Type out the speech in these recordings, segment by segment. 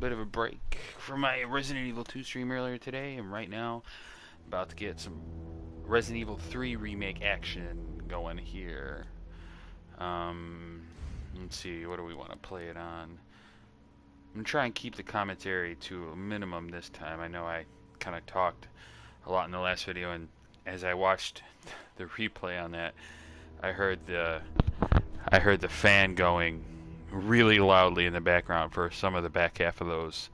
bit of a break from my Resident Evil 2 stream earlier today, and right now about to get some Resident Evil 3 remake action going here. Let's see, what do we want to play it on? I'm going to try and keep the commentary to a minimum this time. I know I kind of talked a lot in the last video, and as I watched the replay on that, I heard the fan going really loudly in the background for some of the back half of those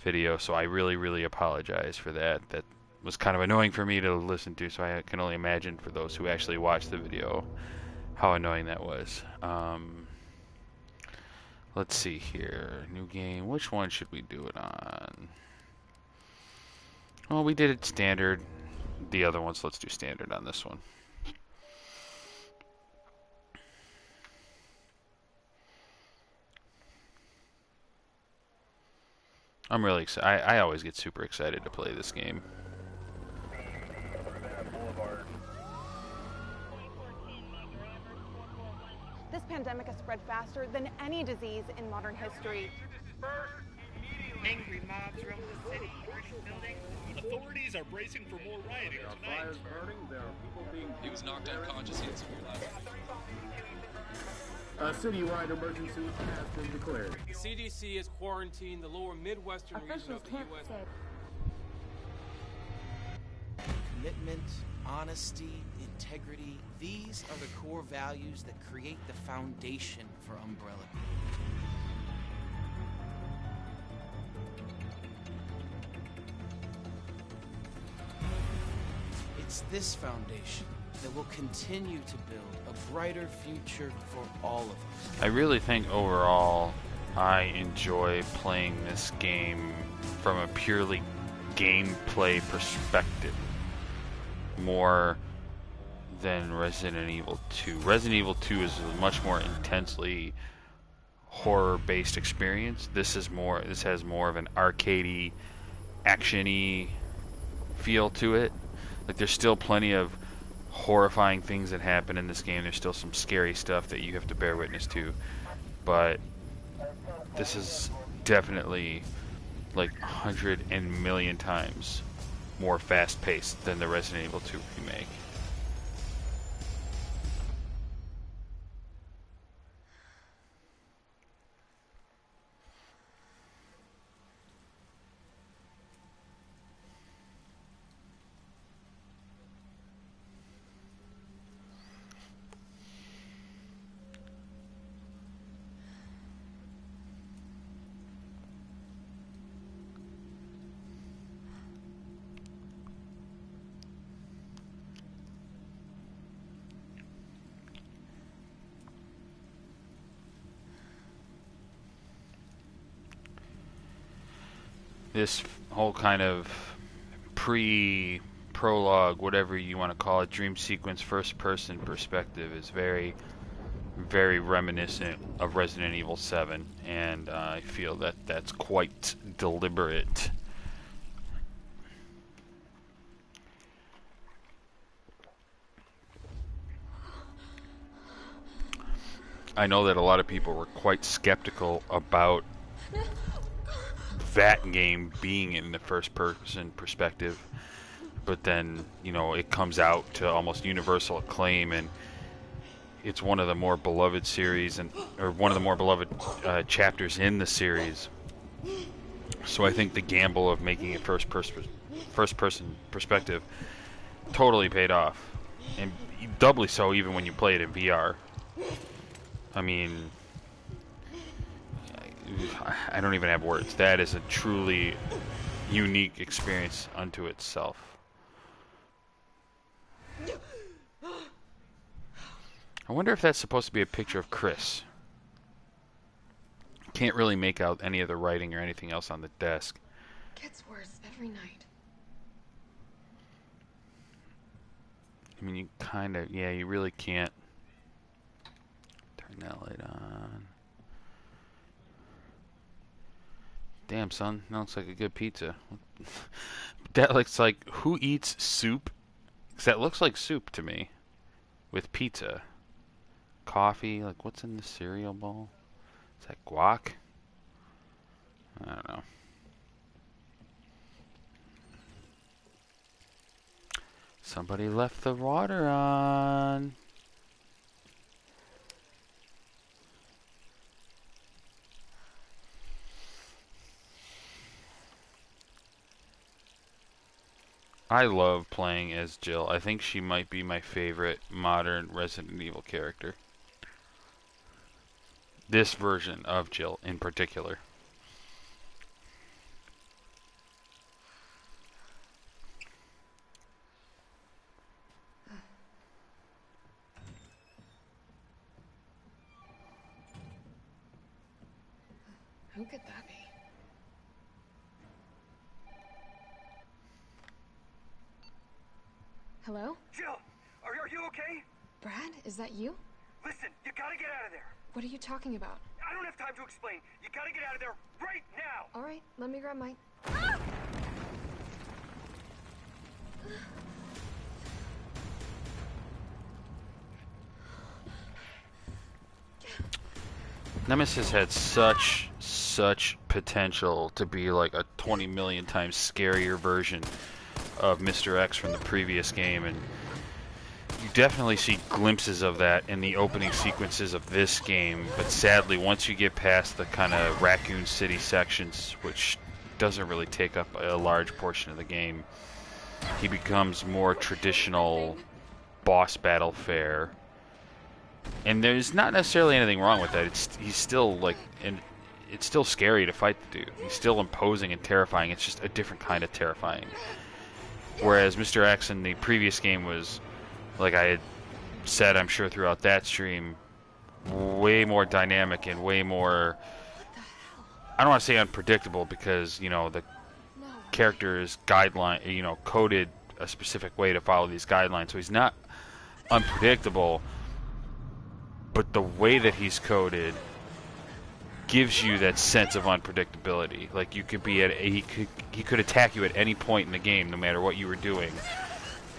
videos, so I really apologize for that. That was kind of annoying for me to listen to, so I can only imagine for those who actually watched the video how annoying that was. Let's see here. New game. Which one should we do it on? Well, we did it standard. The other ones, let's do standard on this one. I'm really excited. I always get super excited to play this game. This pandemic has spread faster than any disease in modern history. Angry mobs roam the city, burning buildings. Authorities are bracing for more rioting tonight. Fires burning, there are people being... He was knocked unconscious. He had severe last. A citywide emergency has been declared. The CDC has quarantined the lower Midwestern region of the U.S. Commitment, honesty, integrity, these are the core values that create the foundation for Umbrella. It's this foundation that will continue to build a brighter future for all of us. I really think overall I enjoy playing this game from a purely gameplay perspective more than Resident Evil 2. Resident Evil 2 is a much more intensely horror-based experience. This has more of an arcadey, action-y feel to it. Like, there's still plenty of horrifying things that happen in this game. There's still some scary stuff that you have to bear witness to, but this is definitely like 100 and million times more fast-paced than the Resident Evil 2 remake. This whole kind of prologue, whatever you want to call it, dream sequence, first-person perspective is very reminiscent of Resident Evil 7, and I feel that that's quite deliberate. I know that a lot of people were quite skeptical about that game being in the first-person perspective, but then, you know, it comes out to almost universal acclaim, and it's one of the more beloved series, or one of the more beloved chapters in the series. So I think the gamble of making it first-person perspective totally paid off, and doubly so even when you play it in VR. I mean, I don't even have words. That is a truly unique experience unto itself. I wonder if that's supposed to be a picture of Chris. Can't really make out any of the writing or anything else on the desk. Gets worse every night. I mean, you kind of, yeah, you really can't turn that light on. Damn, son, that looks like a good pizza. That looks like, who eats soup? 'Cause that looks like soup to me. With pizza. Coffee, like what's in the cereal bowl? Is that guac? I don't know. Somebody left the water on. I love playing as Jill. I think she might be my favorite modern Resident Evil character. This version of Jill in particular. Who could that be? Hello? Jill, are you okay? Brad, is that you? Listen, you gotta get out of there. What are you talking about? I don't have time to explain. You gotta get out of there right now. All right, let me grab my... Nemesis had such potential to be like a 20 million times scarier version of Mr. X from the previous game, and you definitely see glimpses of that in the opening sequences of this game. But sadly, once you get past the kind of Raccoon City sections, which doesn't really take up a large portion of the game, he becomes more traditional boss battle fare. And there's not necessarily anything wrong with that. He's still like, and it's still scary to fight the dude. He's still imposing and terrifying. It's just a different kind of terrifying. Whereas Mr. X in the previous game was, like I had said, I'm sure throughout that stream, way more dynamic and way more, I don't want to say unpredictable, because, you know, the character is guideline, you know, coded a specific way to follow these guidelines. So he's not unpredictable, but the way that he's coded gives you that sense of unpredictability. Like, you could be at he could attack you at any point in the game, no matter what you were doing.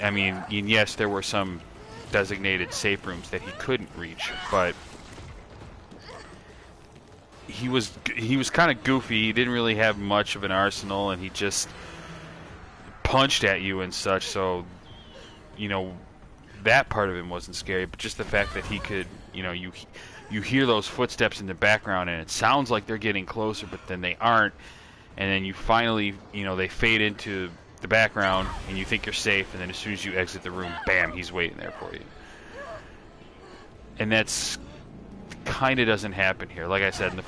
I mean, and yes, there were some designated safe rooms that he couldn't reach, but he was kind of goofy. He didn't really have much of an arsenal, and he just punched at you and such. So, you know, that part of him wasn't scary, but just the fact that he could, you know, you hear those footsteps in the background, and it sounds like they're getting closer, but then they aren't. And then you finally, you know, they fade into the background, and you think you're safe, and then as soon as you exit the room, bam, he's waiting there for you. And that's kind of doesn't happen here. Like I said, in the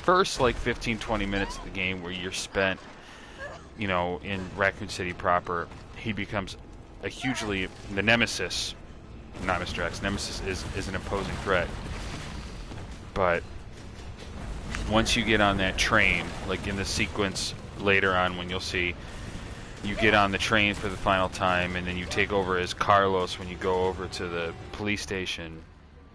first like 15-20 minutes of the game where you're spent, you know, in Raccoon City proper, he becomes a hugely, the Nemesis, not Mr. X, Nemesis is an imposing threat. But once you get on that train, like in the sequence later on when you'll see, you get on the train for the final time, and then you take over as Carlos when you go over to the police station,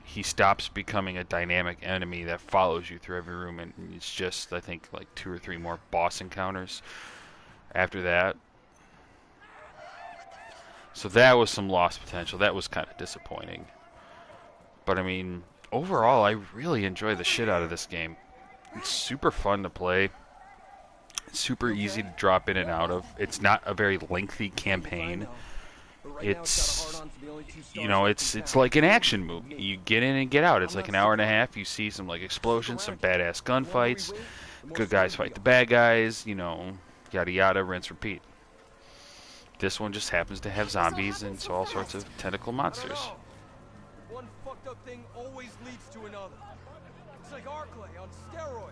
he stops becoming a dynamic enemy that follows you through every room, and it's just, I think, like 2 or 3 more boss encounters after that. So that was some lost potential. That was kind of disappointing. But I mean, overall, I really enjoy the shit out of this game. It's super fun to play. It's super easy to drop in and out of. It's not a very lengthy campaign. It's, you know, it's like an action movie. You get in and get out. It's like an hour and a half. You see some like explosions, some badass gunfights. Good guys fight the bad guys. You know, yada yada, rinse, repeat. This one just happens to have zombies and so all sorts of tentacle monsters. One fucked up thing always leads to another. It's like Arclay on steroids.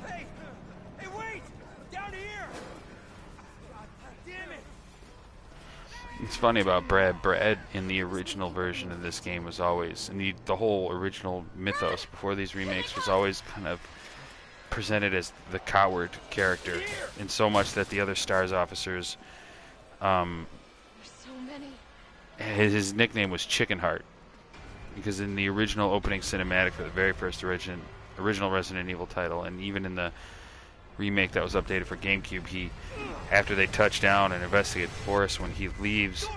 Hey! Hey, wait! Down here! God damn it! It's funny about Brad. Brad in the original version of this game was always, and the whole original mythos before these remakes was always kind of presented as the coward character, in so much that the other STARS officers, There's so many. his nickname was Chicken Heart, because in the original opening cinematic for the very first original Resident Evil title, and even in the remake that was updated for GameCube, after they touch down and investigate the forest, when he leaves,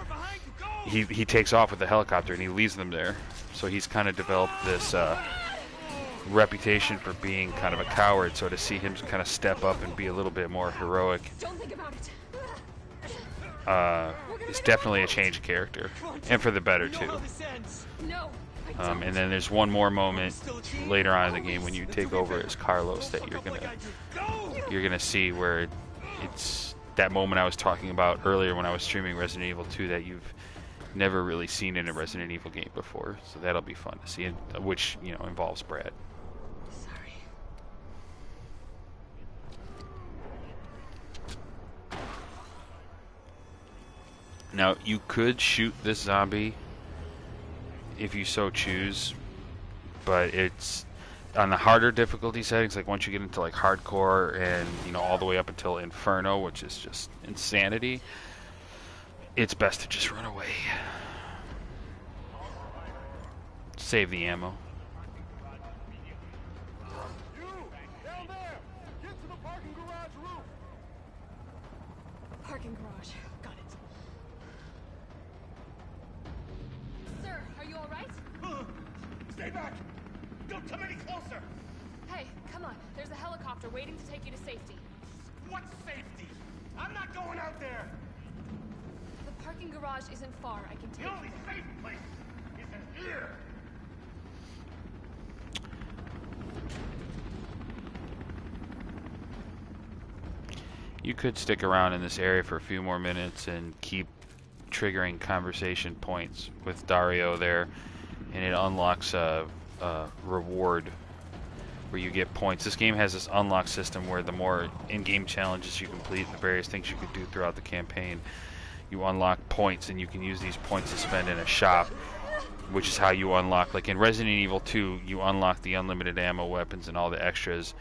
he takes off with the helicopter and he leaves them there. So he's kind of developed this reputation for being kind of a coward, so to see him kind of step up and be a little bit more heroic Don't think about it. is definitely a change of character, and for the better too. No. I don't. And then there's one more moment later on in the game when you take over as Carlos that you're gonna see where it's that moment I was talking about earlier when I was streaming Resident Evil 2 that you've never really seen in a Resident Evil game before. So that'll be fun to see, which involves Brad. Sorry. Now you could shoot this zombie if you so choose, but it's on the harder difficulty settings, like once you get into like hardcore and all the way up until Inferno, which is just insanity, it's best to just run away. Save the ammo. You! Down there! Get to the parking garage roof! Parking garage. Got it. Sir, are you all right? Stay back! Don't come any closer! Hey, come on. There's a helicopter waiting to take you to safety. What safety? I'm not going out there! The parking garage isn't far. I can take The only safe place is in here! You could stick around in this area for a few more minutes and keep triggering conversation points with Dario there, and it unlocks a reward where you get points. This game has this unlock system where the more in-game challenges you complete, the various things you can do throughout the campaign, you unlock points, and you can use these points to spend in a shop, which is how you unlock, like in Resident Evil 2, you unlock the unlimited ammo, weapons, and all the extras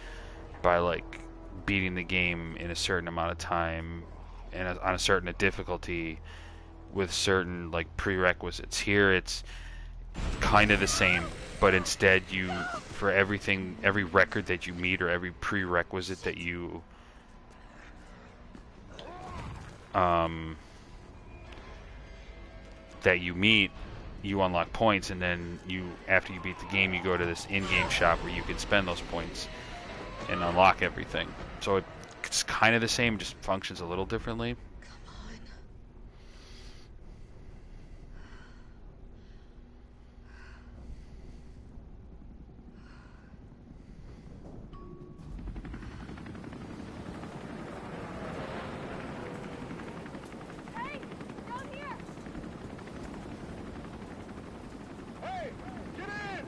by like beating the game in a certain amount of time and on a certain difficulty with certain like prerequisites. Here it's kind of the same, but instead you, for everything, every record that you meet or every prerequisite that you meet, you unlock points, and then after you beat the game, you go to this in-game shop where you can spend those points and unlock everything. So it's kind of the same, just functions a little differently. Hey, down here. Hey! Get in!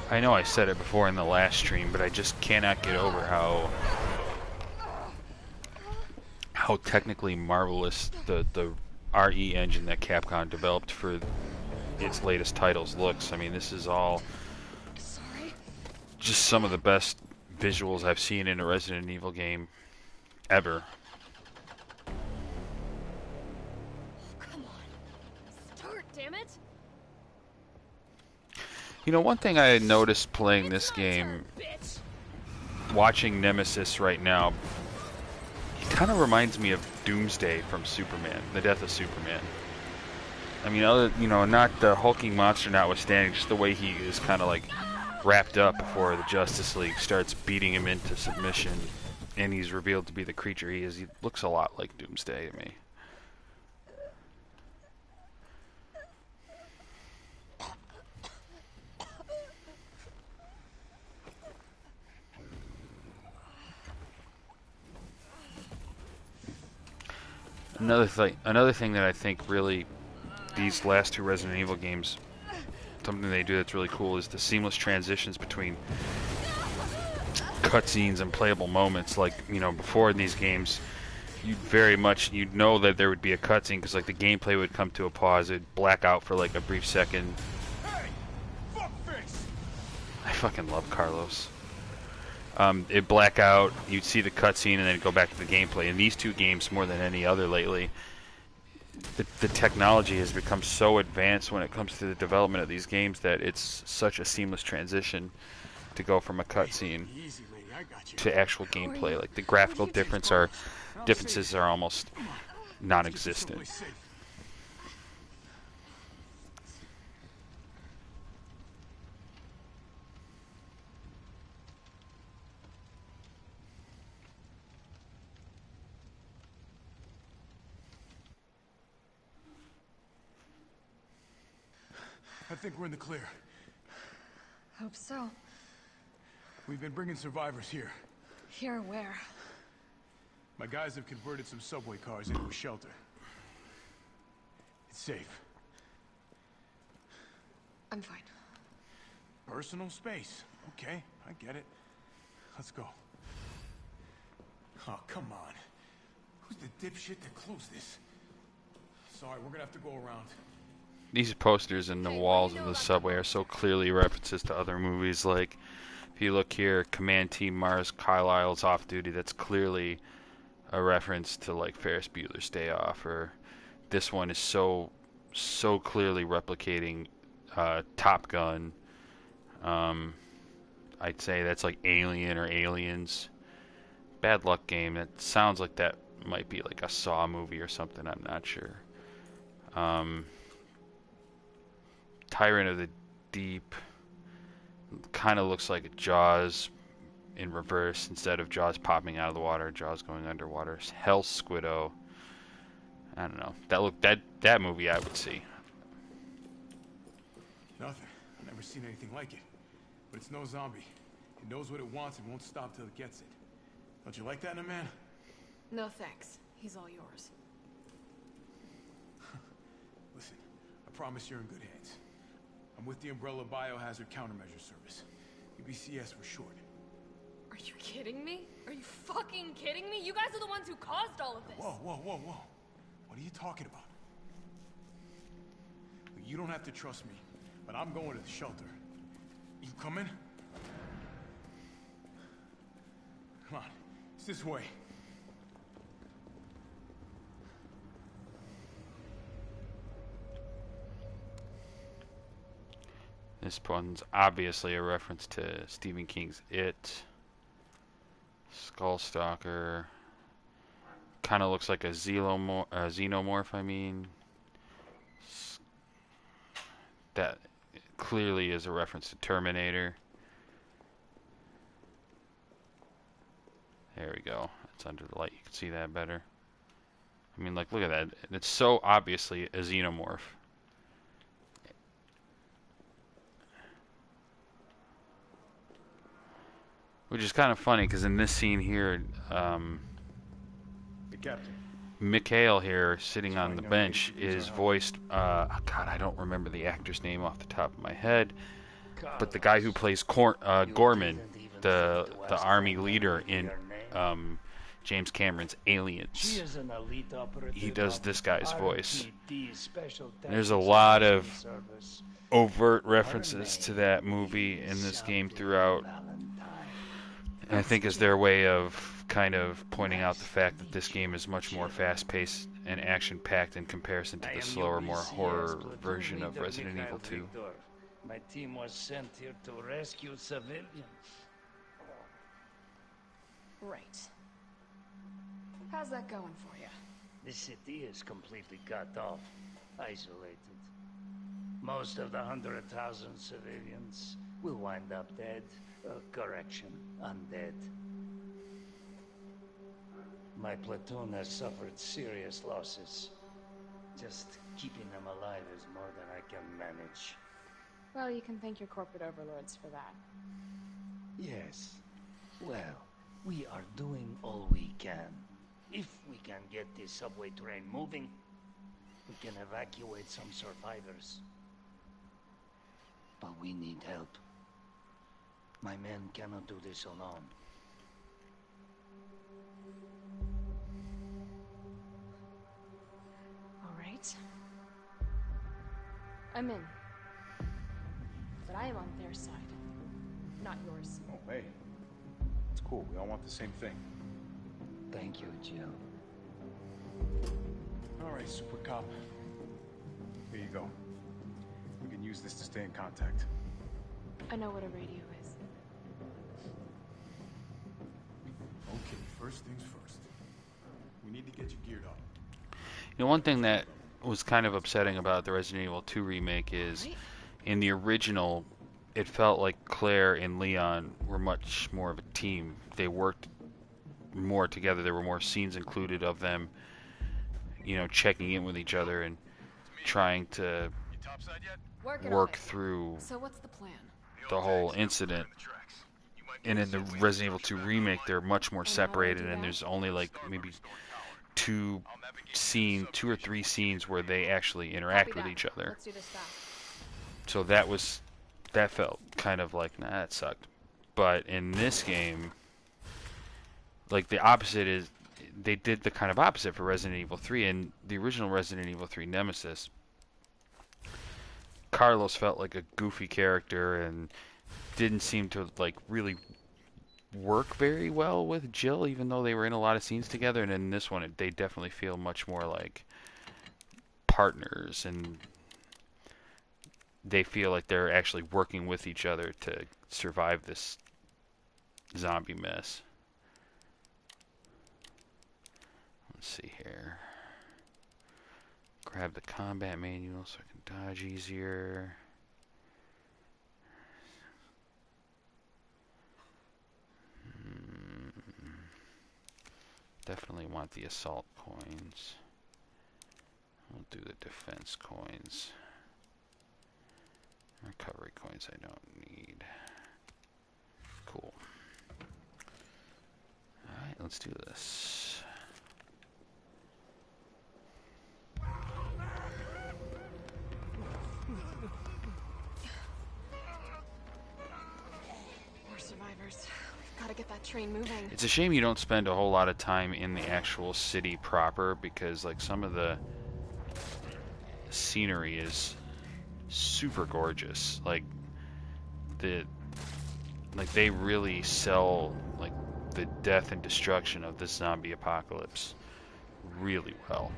I know I said it before in the last stream, but I just cannot get over how technically marvelous the RE engine that Capcom developed for its latest titles looks. I mean, this is all just some of the best visuals I've seen in a Resident Evil game ever. Come on. Start, damn it. One thing I had noticed playing this game, Bitch. watching Nemesis right now, it kind of reminds me of Doomsday from Superman, The Death of Superman. I mean, not the hulking monster notwithstanding, just the way he is kind of like wrapped up before the Justice League starts beating him into submission, and he's revealed to be the creature he is. He looks a lot like Doomsday to me. Another thing that I think really these last two Resident Evil games, something they do that's really cool is the seamless transitions between cutscenes and playable moments. Like, before in these games, you'd know that there would be a cutscene because like the gameplay would come to a pause, it'd black out for like a brief second. Hey! Fuckface! I fucking love Carlos. It'd black out, you'd see the cutscene, and then go back to the gameplay. In these two games, more than any other lately, the technology has become so advanced when it comes to the development of these games that it's such a seamless transition to go from a cutscene to actual gameplay. Like, the graphical difference are differences are almost non-existent. I think we're in the clear. Hope so. We've been bringing survivors here. Here where? My guys have converted some subway cars into a shelter. It's safe. I'm fine. Personal space. Okay, I get it. Let's go. Oh, come on. Who's the dipshit that closed this? Sorry, we're gonna have to go around. These posters in the walls of the subway are so clearly references to other movies. Like, if you look here, Command Team Mars Carlisle's off duty, that's clearly a reference to, like, Ferris Bueller's Day Off. Or this one is so clearly replicating Top Gun. I'd say that's like Alien or Aliens. Bad Luck Game, that sounds like that might be like a Saw movie or something, I'm not sure. Tyrant of the Deep kind of looks like a Jaws in reverse. Instead of Jaws popping out of the water, Jaws going underwater. Hell Squiddo. I don't know. That movie I would see. Nothing. I've never seen anything like it. But it's no zombie. It knows what it wants and won't stop till it gets it. Don't you like that in a man? No thanks. He's all yours. Listen, I promise you're in good hands. I'm with the Umbrella Biohazard Countermeasure Service. UBCS for short. Are you kidding me? Are you fucking kidding me? You guys are the ones who caused all of this. Whoa. What are you talking about? Look, you don't have to trust me, but I'm going to the shelter. You coming? Come on, it's this way. This one's obviously a reference to Stephen King's It. Skullstalker. Kind of looks like a xenomorph, I mean. That clearly is a reference to Terminator. There we go. It's under the light. You can see that better. I mean, like, look at that. It's so obviously a xenomorph. Which is kind of funny, because in this scene here, The captain. Mikhail here, sitting on the bench, is voiced, God, I don't remember the actor's name off the top of my head, but the guy who plays Gorman, the army leader in James Cameron's Aliens. He does this guy's voice. There's a lot of overt references to that movie in this game throughout. And I think is their way of kind of pointing out the fact that this game is much more fast-paced and action-packed in comparison to the slower, more horror version of Resident Evil 2. My team was sent here to rescue civilians. Right. How's that going for you? The city is completely cut off, isolated. Most of the 100,000 civilians will wind up dead. Correction, undead. My platoon has suffered serious losses. Just keeping them alive is more than I can manage. Well, you can thank your corporate overlords for that. Yes. Well, we are doing all we can. If we can get this subway train moving, we can evacuate some survivors. But we need help. My men cannot do this alone. All right. I'm in. But I am on their side, not yours. Oh, hey. It's cool. We all want the same thing. Thank you, Jill. All right, Super Cop. Here you go. We can use this to stay in contact. I know what a radio is. Okay, first things first. to get you geared up. You know, one thing that was kind of upsetting about the Resident Evil 2 remake is in the original, it felt like Claire and Leon were much more of a team. They worked more together. There were more scenes included of them, you know, checking in with each other and trying to work through So what's the plan? the whole incident. And in the Resident Evil 2 remake, they're much more separated, and there's only like maybe two or three scenes where they actually interact with each other. Let's do this fast. So that felt kind of like, nah, that sucked. But in this game, like the opposite is, they did the kind of opposite for Resident Evil 3. In the original Resident Evil 3 Nemesis, Carlos felt like a goofy character and didn't seem to like really work very well with Jill, even though they were in a lot of scenes together. And in this one, they definitely feel much more like partners, and they feel like they're actually working with each other to survive this zombie mess. Let's see here. Grab the combat manual so I can dodge easier. Definitely want the assault coins. We'll do the defense coins. Recovery coins I don't need. Cool. Alright, let's do this. More survivors. We've got to get that train moving. It's a shame you don't spend a whole lot of time in the actual city proper, because like some of the scenery is super gorgeous. Like they really sell like the death and destruction of this zombie apocalypse really well.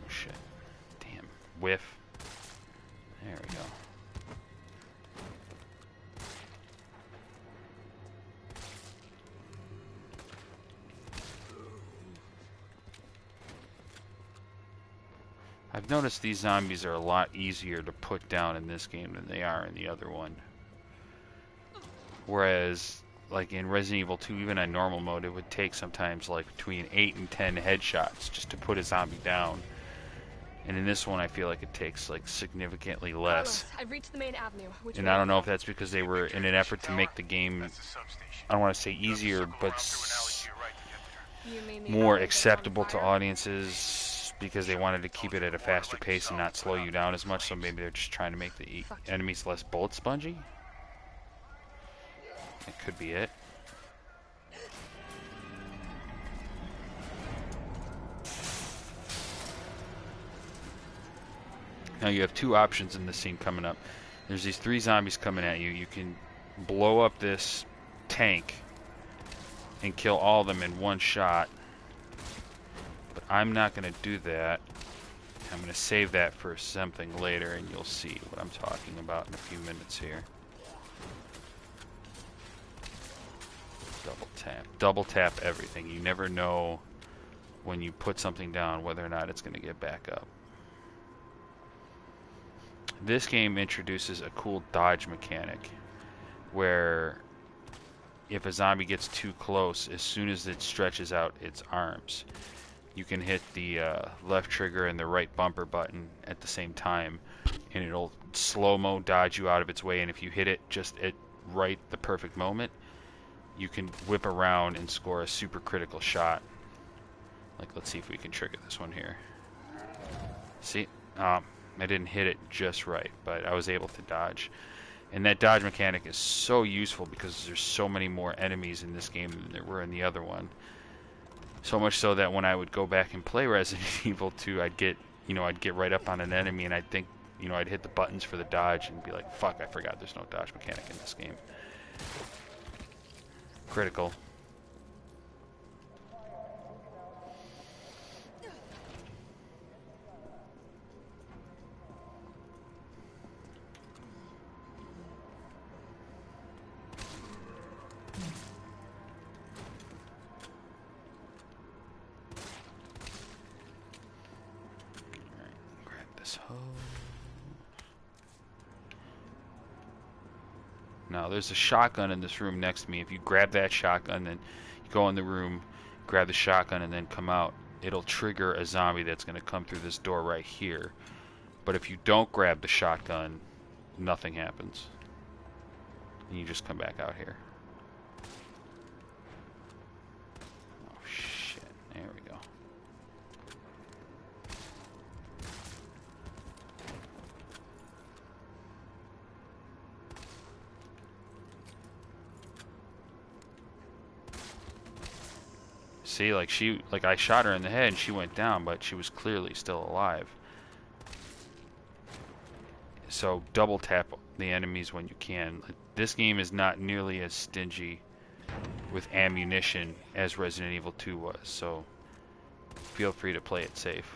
Oh shit. Damn. Whiff. There we go. I've noticed these zombies are a lot easier to put down in this game than they are in the other one. Whereas, like in Resident Evil 2, even on normal mode, it would take sometimes like between 8 and 10 headshots just to put a zombie down. And in this one, I feel like it takes like significantly less. Carlos, I've reached the main avenue. And I don't know if that's because they were in an effort to make the game, I don't want to say easier, but more acceptable to audiences, because they wanted to keep it at a faster pace and not slow you down as much. So maybe they're just trying to make the enemies less bullet spongy. That could be it. Now you have two options in this scene coming up. There's these 3 zombies coming at you. You can blow up this tank and kill all of them in one shot. But I'm not going to do that. I'm going to save that for something later, and you'll see what I'm talking about in a few minutes here. Double tap. Double tap everything. You never know when you put something down whether or not it's going to get back up. This game introduces a cool dodge mechanic where if a zombie gets too close, as soon as it stretches out its arms, you can hit the left trigger and the right bumper button at the same time, and it'll slow-mo dodge you out of its way. And if you hit it just at the perfect moment, you can whip around and score a super critical shot. Like, let's see if we can trigger this one here. See? I didn't hit it just right, but I was able to dodge. And that dodge mechanic is so useful because there's so many more enemies in this game than there were in the other one. So much so that when I would go back and play Resident Evil 2, I'd get right up on an enemy and I'd think, I'd hit the buttons for the dodge and be like, fuck, I forgot there's no dodge mechanic in this game. Critical. this hose. Now, there's a shotgun in this room next to me. If you grab that shotgun, then you go in the room, grab the shotgun, and then come out, it'll trigger a zombie that's going to come through this door right here. But if you don't grab the shotgun, nothing happens. And you just come back out here. Oh, shit. There we go. See, like I shot her in the head and she went down, but she was clearly still alive. So double tap the enemies when you can. This game is not nearly as stingy with ammunition as Resident Evil 2 was, so feel free to play it safe.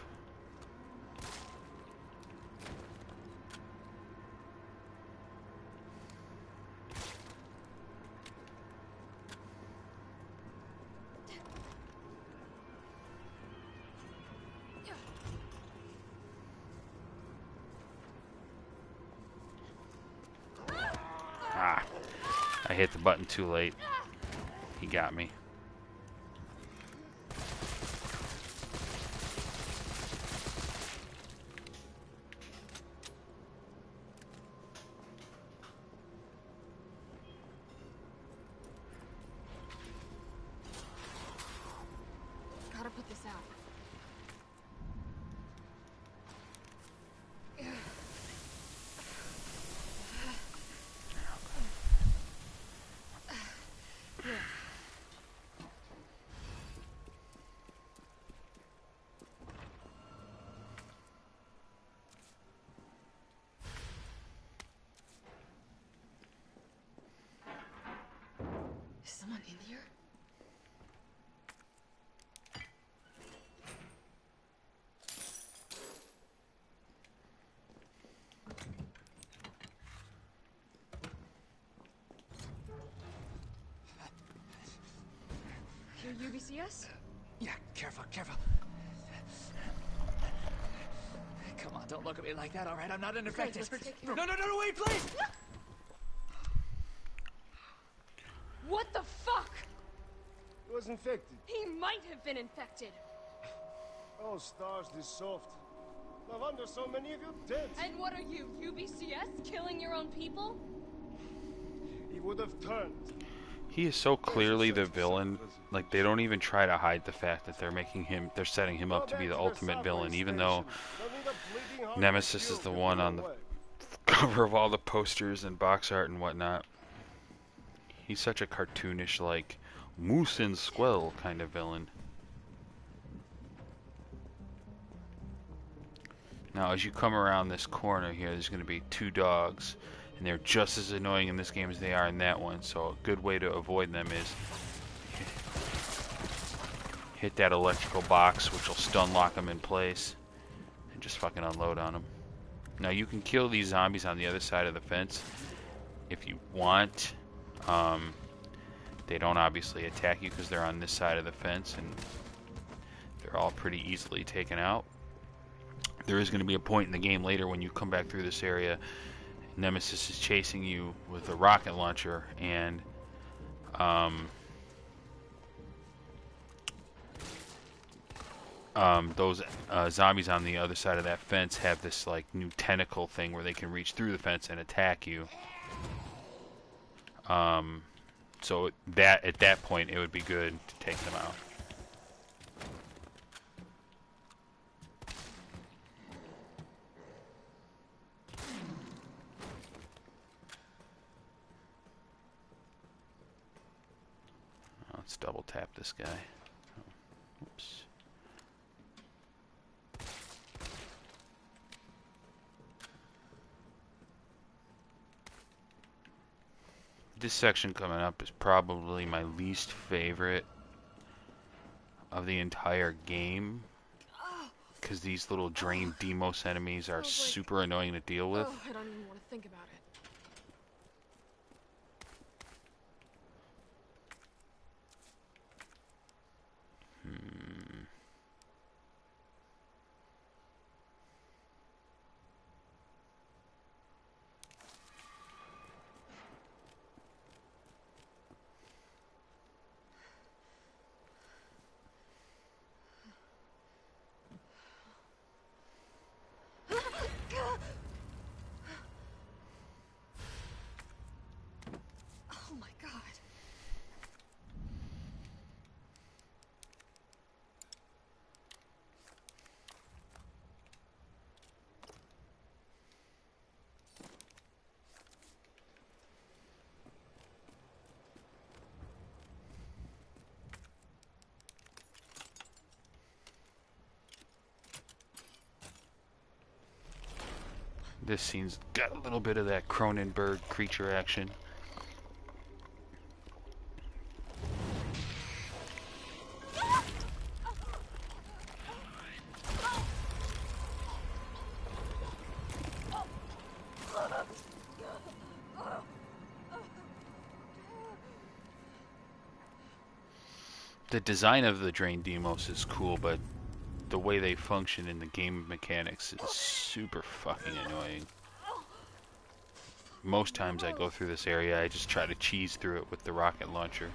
I hit the button too late. He got me. Gotta put this out. Is someone in here? Here, UBCS? Yeah, careful, careful. Come on, don't look at me like that, all right? I'm not an infected. No, wait, please! What the fuck? He was infected. He might have been infected. Oh, stars, this soft. No wonder so many of you dead. And what are you, UBCS? Killing your own people? He would have turned. He is so clearly the villain. Like, they don't even try to hide the fact that they're setting him up to be the ultimate villain, even though Nemesis is the one on the cover of all the posters and box art and whatnot. He's such a cartoonish, like, moose and squirrel kind of villain. Now, as you come around this corner here, there's going to be two dogs. And they're just as annoying in this game as they are in that one. So a good way to avoid them is hit that electrical box, which will stun lock them in place. And just fucking unload on them. Now, you can kill these zombies on the other side of the fence if you want. They don't obviously attack you because they're on this side of the fence. And they're all pretty easily taken out. There is going to be a point in the game later when you come back through this area, Nemesis is chasing you with a rocket launcher, and those zombies on the other side of that fence have this like new tentacle thing where they can reach through the fence and attack you. So that at that point it would be good to take them out. Let's double tap this guy. Oh, oops. This section coming up is probably my least favorite of the entire game, because these little drained Demos enemies are super annoying to deal with. Oh, I don't even want to think about it. This scene's got a little bit of that Cronenberg creature action. The design of the Drain Demos is cool, but the way they function in the game mechanics is super fucking annoying. Most times I go through this area, I just try to cheese through it with the rocket launcher.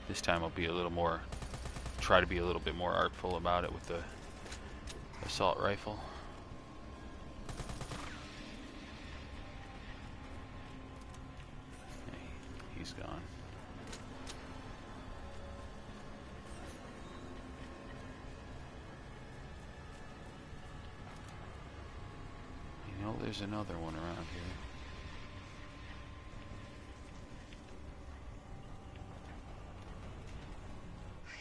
This time I'll be a little more, try to be a little bit more artful about it with the assault rifle. Hey, he's gone. You know, there's another one around here.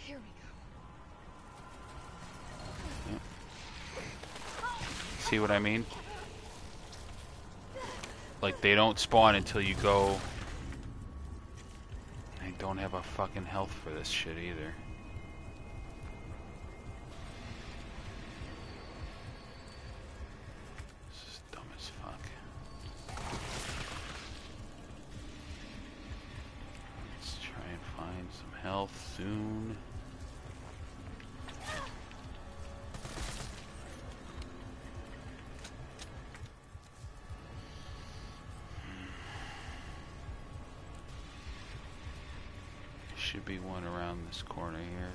Here we go. Yep. See what I mean? Like, they don't spawn until you go. I don't have a fucking health for this shit either. Health soon. Should be one around this corner here.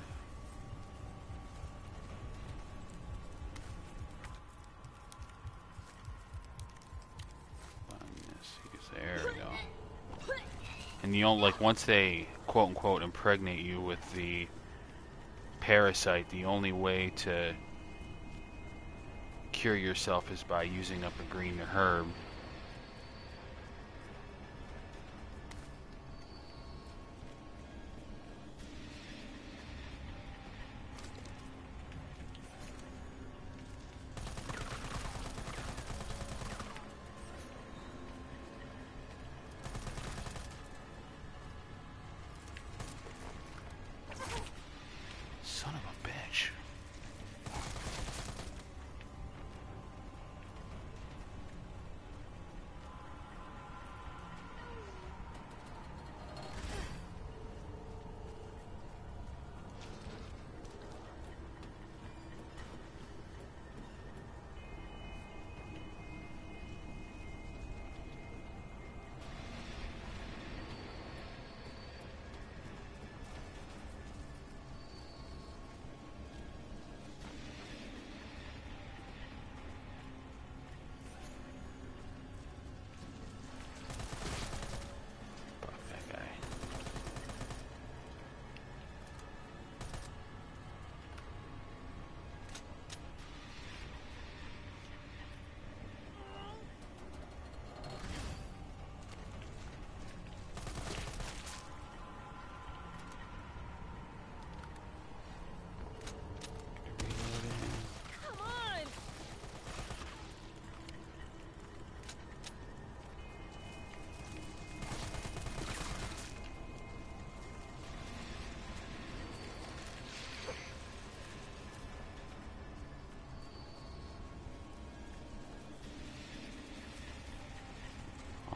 There we go. And you don't, like, once they quote unquote impregnate you with the parasite, the only way to cure yourself is by using up a green herb.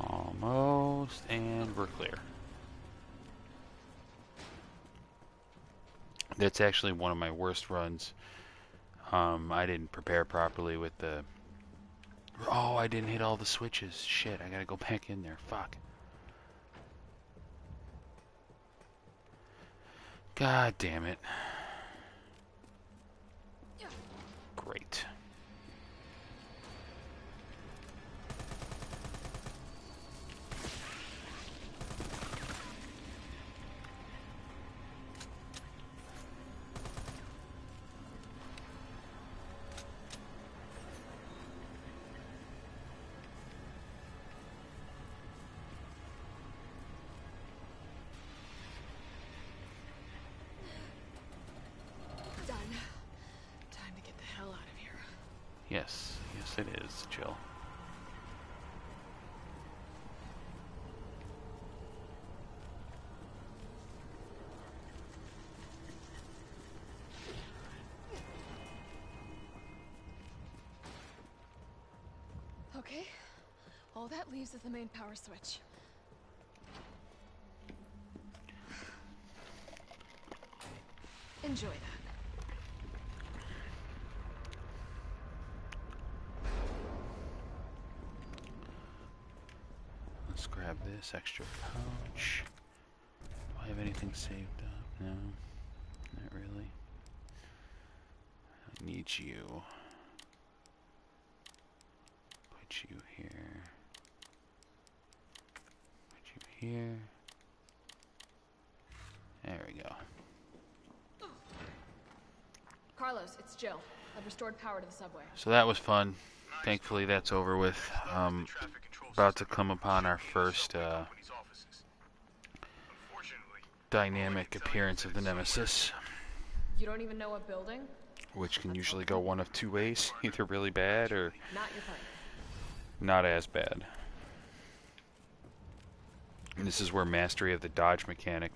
Almost, and we're clear. That's actually one of my worst runs. I didn't prepare properly with the... Oh, I didn't hit all the switches. Shit, I gotta go back in there. Fuck. God damn it. Great. Yes, yes it is, Jill. All that leaves is the main power switch. Enjoy that. Let's grab this extra pouch. Do I have anything saved up? No, not really. I need you. Put you here. Put you here. There we go. Carlos, it's Jill. I've restored power to the subway. So that was fun. Thankfully that's over with. About to come upon our first dynamic appearance of the Nemesis. You don't even know what building? Which can usually go one of two ways. Either really bad or Not your partner. not as bad. And this is where mastery of the dodge mechanic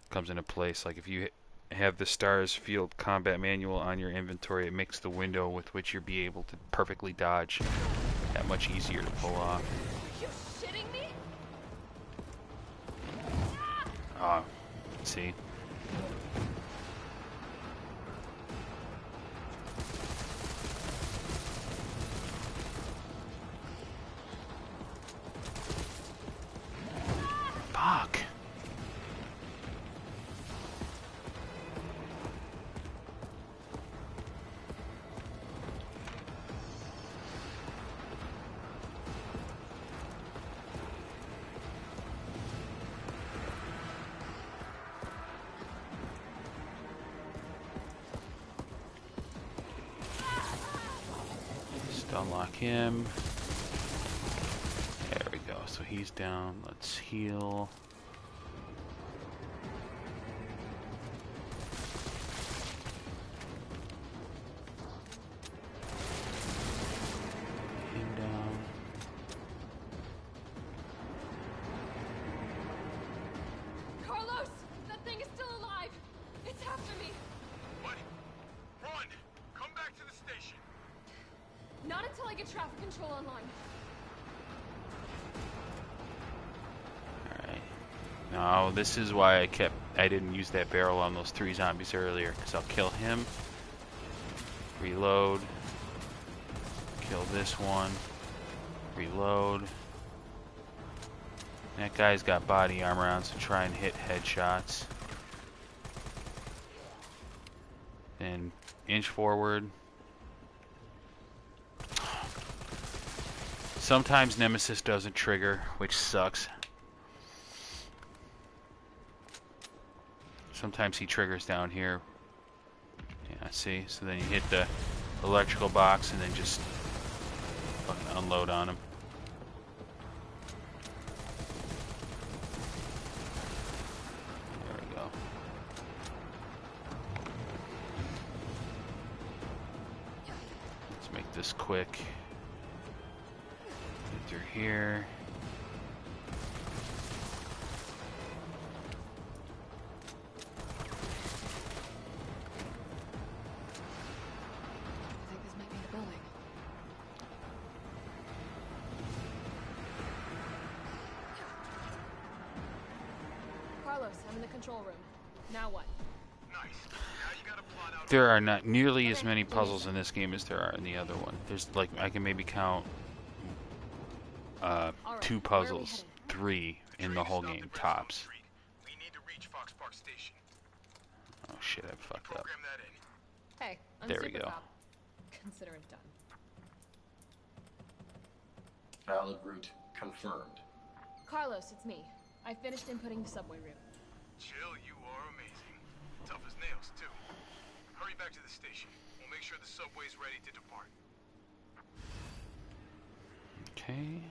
comes into place. Like if you have the Stars Field Combat Manual on your inventory, it makes the window with which you'll be able to perfectly dodge that much easier to pull off. Are you shitting me? See? Fuck. Just unlock him. There we go. So he's down. Let's heal. Him down. Carlos! That thing is still alive! It's after me! What? Run! Come back to the station. Not until I get traffic control online. Alright. No, this is why I didn't use that barrel on those 3 zombies earlier, because I'll kill him, reload, kill this one, reload. That guy's got body armor on, so try and hit headshots. Then inch forward. Sometimes Nemesis doesn't trigger, which sucks. Sometimes he triggers down here. Yeah, see? So then you hit the electrical box and then just fucking unload on him. There we go. Let's make this quick. Get through here. I think this might be the building. Carlos, I'm in the control room. Now what? Nice. Now you gotta plot out. There are not nearly as many puzzles in this game as there are in the other one. There's like, I can maybe count 2 puzzles, 3 in the whole game, tops. We need to reach Fox Park Station. Oh shit, I fucked up. Program that in. Hey, I'm There we super go. cop. Consider it done. Valid route confirmed. Carlos, it's me. I finished inputting the subway route. Jill, you are amazing. Tough as nails, too. Hurry back to the station. We'll make sure the subway's ready to depart. Okay.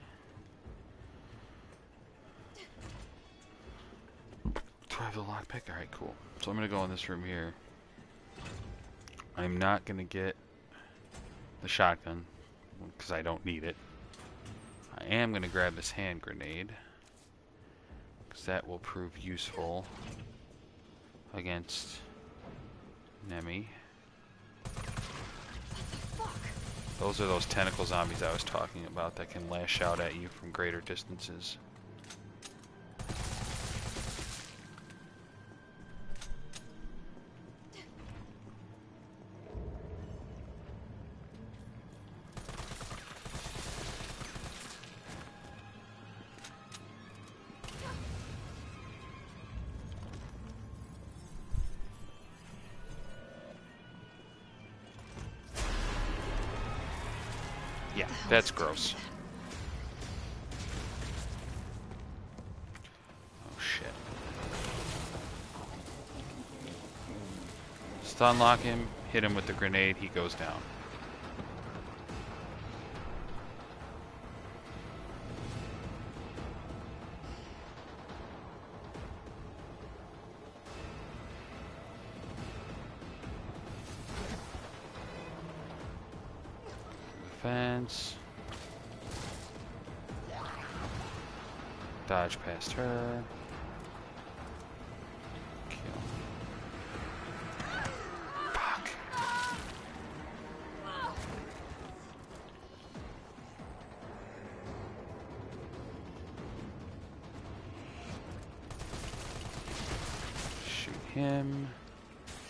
Drive the lockpick? Alright, cool. So I'm gonna go in this room here. I'm not gonna get the shotgun, because I don't need it. I am gonna grab this hand grenade, because that will prove useful against Nemi. Fuck! Those are those tentacle zombies I was talking about that can lash out at you from greater distances. Yeah, that's gross. Oh shit. Stun lock him, hit him with the grenade, he goes down. Fence. Dodge past her. Kill. Fuck. Shoot him.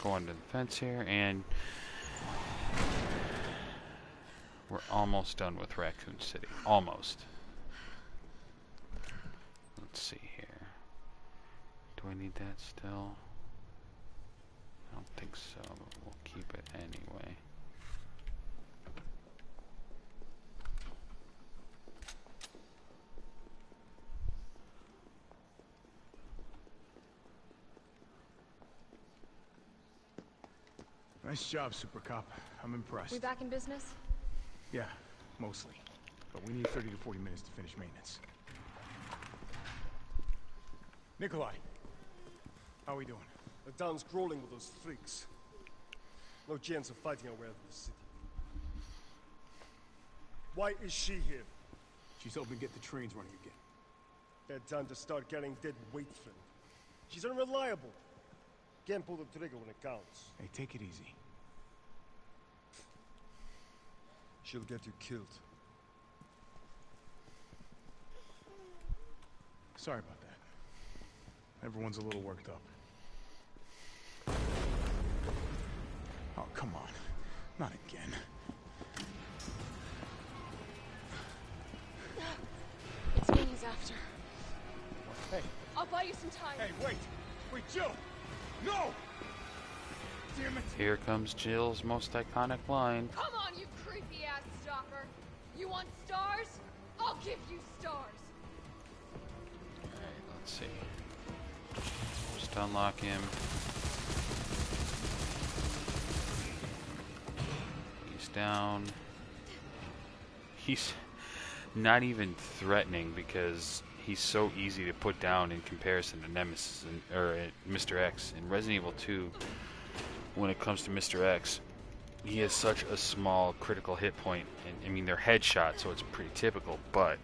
Go under the fence here, and we're almost done with Raccoon City. Almost. Let's see here. Do I need that still? I don't think so, but we'll keep it anyway. Nice job, Super Cop. I'm impressed. We back in business? Yeah, mostly. But we need 30 to 40 minutes to finish maintenance. Nikolai, how are we doing? The town's crawling with those freaks. No chance of fighting our way out of the city. Why is she here? She's helping get the trains running again. Bad time to start carrying dead weight, friend. She's unreliable. Can't pull the trigger when it counts. Hey, take it easy. She'll get you killed. Sorry about that. Everyone's a little worked up. Oh, come on. Not again. It's me he's after. Hey. I'll buy you some time. Hey, wait! Wait, Jill! No! Damn it! Here comes Jill's most iconic line. Come on, you creepy ass stalker! You want stars? I'll give you stars! Alright, let's see. Just unlock him. He's down. He's not even threatening because he's so easy to put down in comparison to Nemesis or Mr. X. In Resident Evil 2, when it comes to Mr. X, he has such a small critical hit point, and I mean they're headshots, so it's pretty typical, but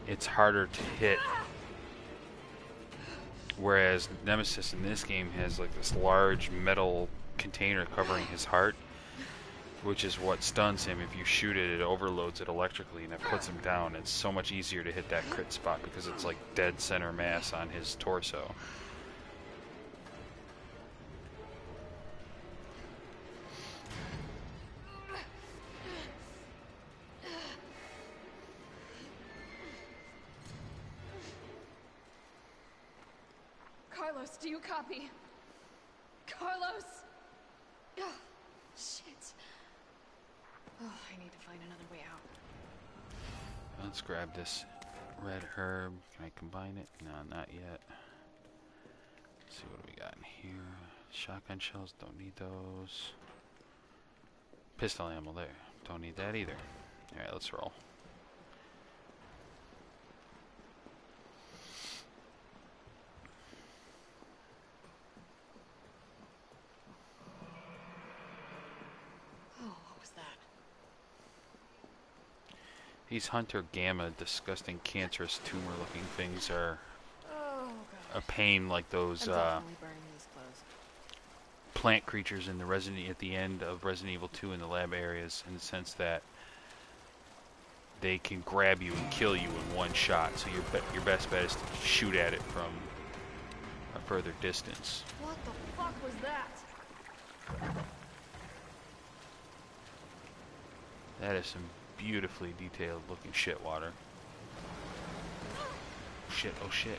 it's harder to hit. Whereas Nemesis in this game has like this large metal container covering his heart, which is what stuns him. If you shoot it, it overloads it electrically and it puts him down. It's so much easier to hit that crit spot because it's like dead center mass on his torso. Carlos, do you copy? Carlos! Ugh, shit. Oh, I need to find another way out. Let's grab this red herb. Can I combine it? No, not yet. Let's see what we got in here. Shotgun shells, don't need those. Pistol ammo there. Don't need that either. Alright, let's roll. These Hunter Gamma, disgusting, cancerous, tumor-looking things are a pain like those plant creatures in the at the end of Resident Evil 2 in the lab areas, in the sense that they can grab you and kill you in one shot. So your best bet is to shoot at it from a further distance. What the fuck was that? That is some beautifully detailed looking shit water. Shit, oh shit.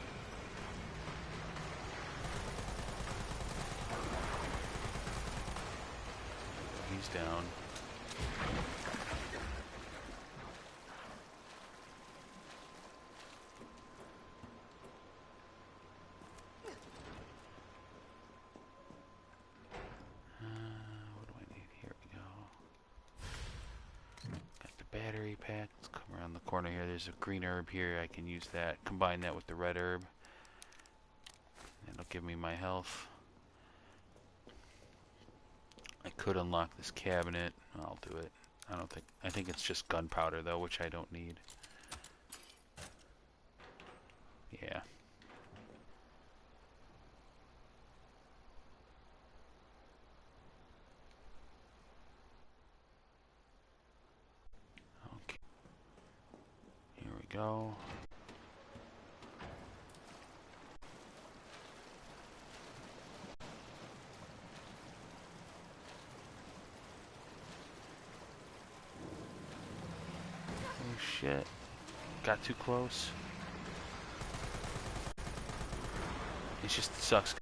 He's down. What do I need? Here we go. Got the battery pack. Let's come around the corner here. There's a green herb here. I can use that. Combine that with the red herb. That'll give me my health. I could unlock this cabinet. I'll do it. I think it's just gunpowder though, which I don't need. Yeah. Okay. Here we go. Shit. Got too close. It just sucks.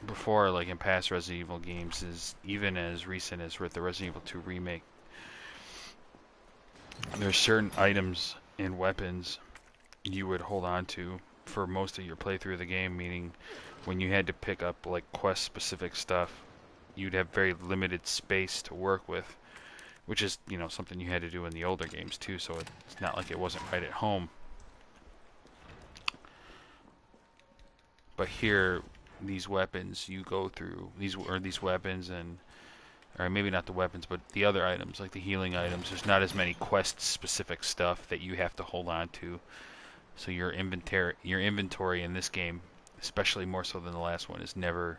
Before, like in past Resident Evil games, is even as recent as with the Resident Evil 2 remake, there's certain items and weapons you would hold on to for most of your playthrough of the game, meaning when you had to pick up like quest specific stuff, you'd have very limited space to work with, which is, you know, something you had to do in the older games too, so it's not like it wasn't right at home. But here, these weapons you go through, these weapons, and or maybe not the weapons, but the other items, like the healing items, there's not as many quest specific stuff that you have to hold on to. So your inventory in this game, especially more so than the last one, is never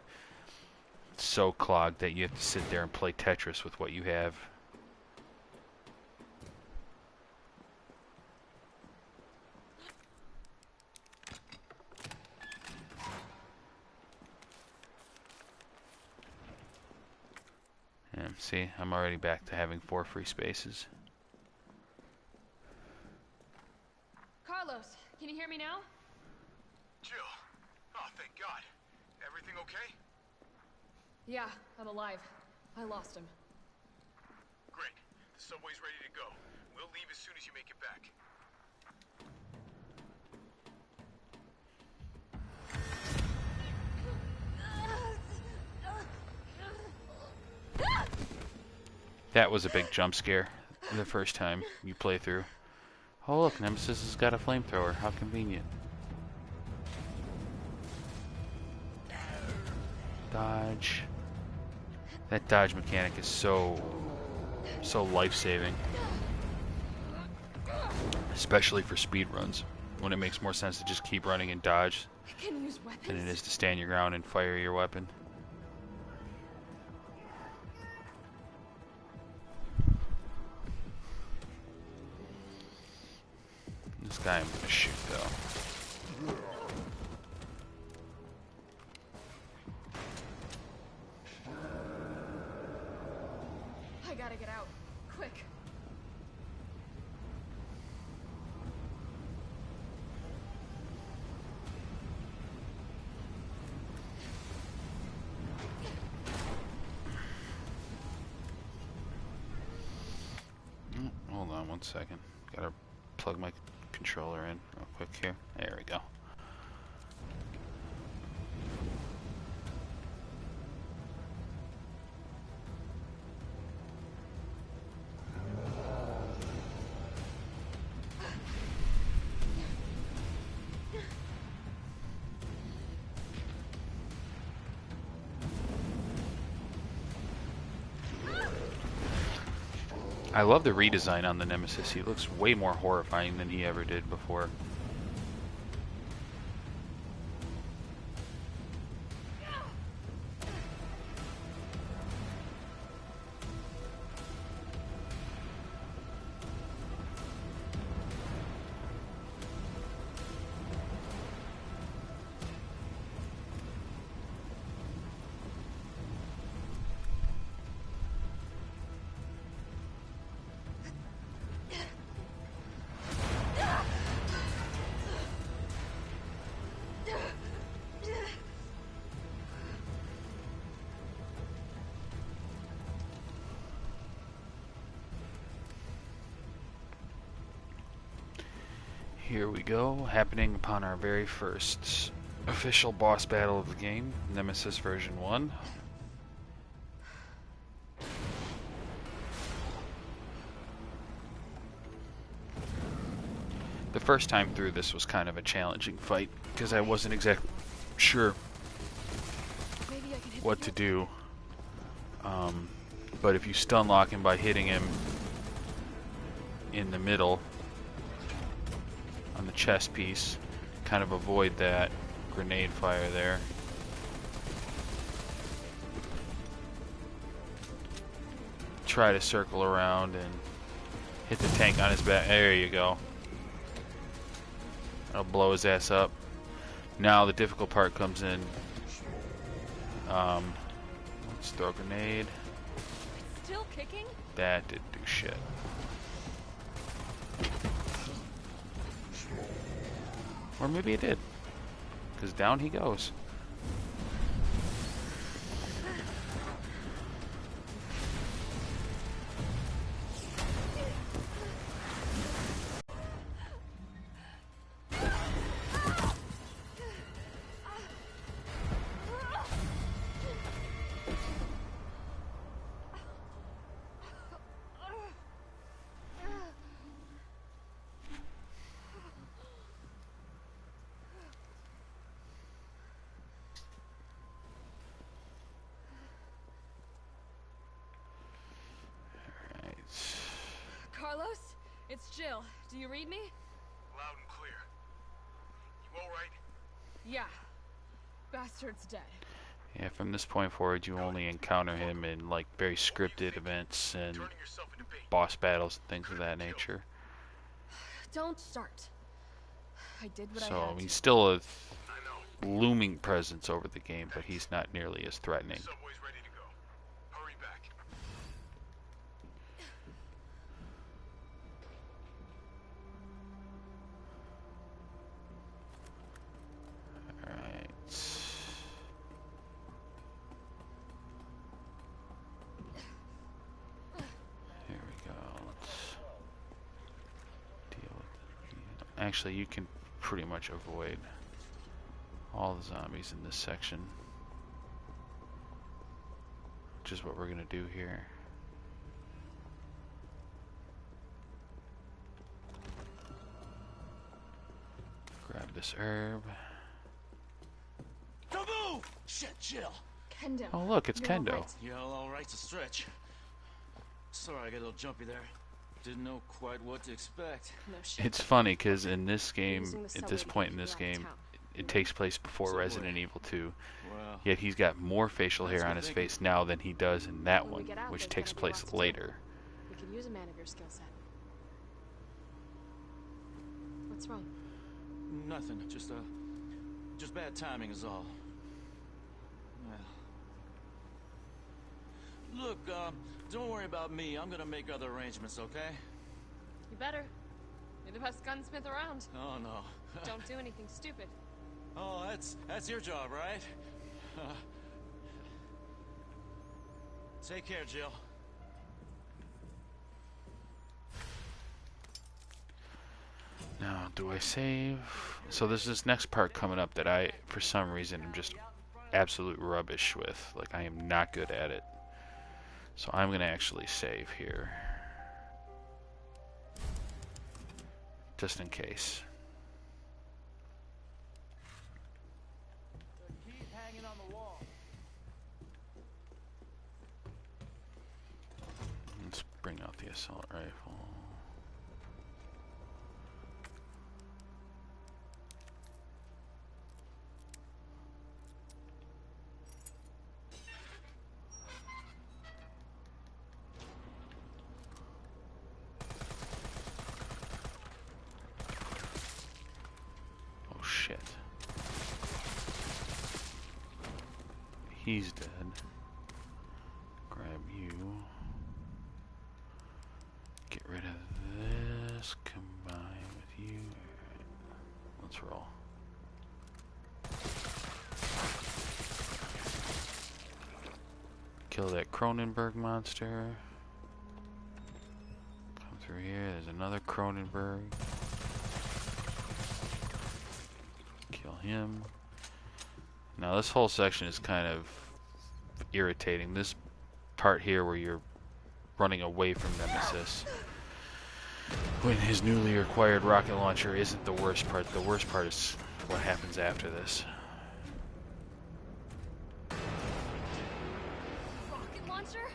so clogged that you have to sit there and play Tetris with what you have. See, I'm already back to having 4 free spaces. Carlos, can you hear me now? Jill. Oh, thank God. Everything okay? Yeah, I'm alive. I lost him. Great. The subway's ready to go. We'll leave as soon as you make it back. That was a big jump scare the first time you play through. Oh look, Nemesis has got a flamethrower. How convenient. Dodge. That dodge mechanic is so life-saving. Especially for speed runs, when it makes more sense to just keep running and dodge than it is to stand your ground and fire your weapon. This guy I'm gonna shoot though. I gotta get out. Quick. Hold on one second. Gotta plug my controller in real quick here. There we go. I love the redesign on the Nemesis. He looks way more horrifying than he ever did before. Here we go, happening upon our very first official boss battle of the game, Nemesis version 1. The first time through this was kind of a challenging fight, because I wasn't exactly sure what to do. But if you stun lock him by hitting him in the middle, on the chest piece, kind of avoid that grenade fire there. Try to circle around and hit the tank on his back. There you go. That'll blow his ass up. Now the difficult part comes in. Let's throw a grenade. Still kicking? That didn't do shit. Or maybe it did, because down he goes. Carlos, it's Jill. Do you read me? Loud and clear. You all right? Yeah. Bastard's dead. Yeah, from this point forward, you only encounter him in like very scripted events and boss battles and things of that nature. Don't start. I did what I So had to. he's still a looming presence over the game, but he's not nearly as threatening. Subway's ready to go. Hurry back. Alright. Here we go. Let's deal with it. Actually, you can pretty much avoid all the zombies in this section, which is what we're gonna do here. Grab this herb. Don't move! Shit, Jill. Kendo. Oh look, it's You're Kendo. all right. Yeah, all right to stretch. Sorry, I got a little jumpy there. Didn't know quite what to expect. No shit. It's funny because in this game, Using the at subway this to point get in this people out of game, town. it takes place before Subway. Resident Evil 2. Wow. Yet he's got more facial That's hair on good his thinking. face now than he does in that When we one, get out, which there's takes gonna be place lots to do. later. We could use a man of your skill set. What's wrong? Nothing. Just bad timing is all. Well. Look, don't worry about me. I'm gonna make other arrangements, okay? You better. You're the best gunsmith around. Oh, no. Don't do anything stupid. Oh, that's your job, right? Take care, Jill. Now, do I save? So there's this next part coming up that I, for some reason, am just absolute rubbish with. Like, I am not good at it. So I'm going to actually save here. Just in case. Keep hanging on the wall. Let's bring out the assault rifle. Oh shit. He's dead. Grab you. Get rid of this. Combine with you. Alright. Let's roll. Kill that Cronenberg monster. Come through here. There's another Cronenberg. Kill him. Now this whole section is kind of irritating. This part here where you're running away from Nemesis when his newly acquired rocket launcher isn't the worst part. The worst part is what happens after this. Rocket launcher?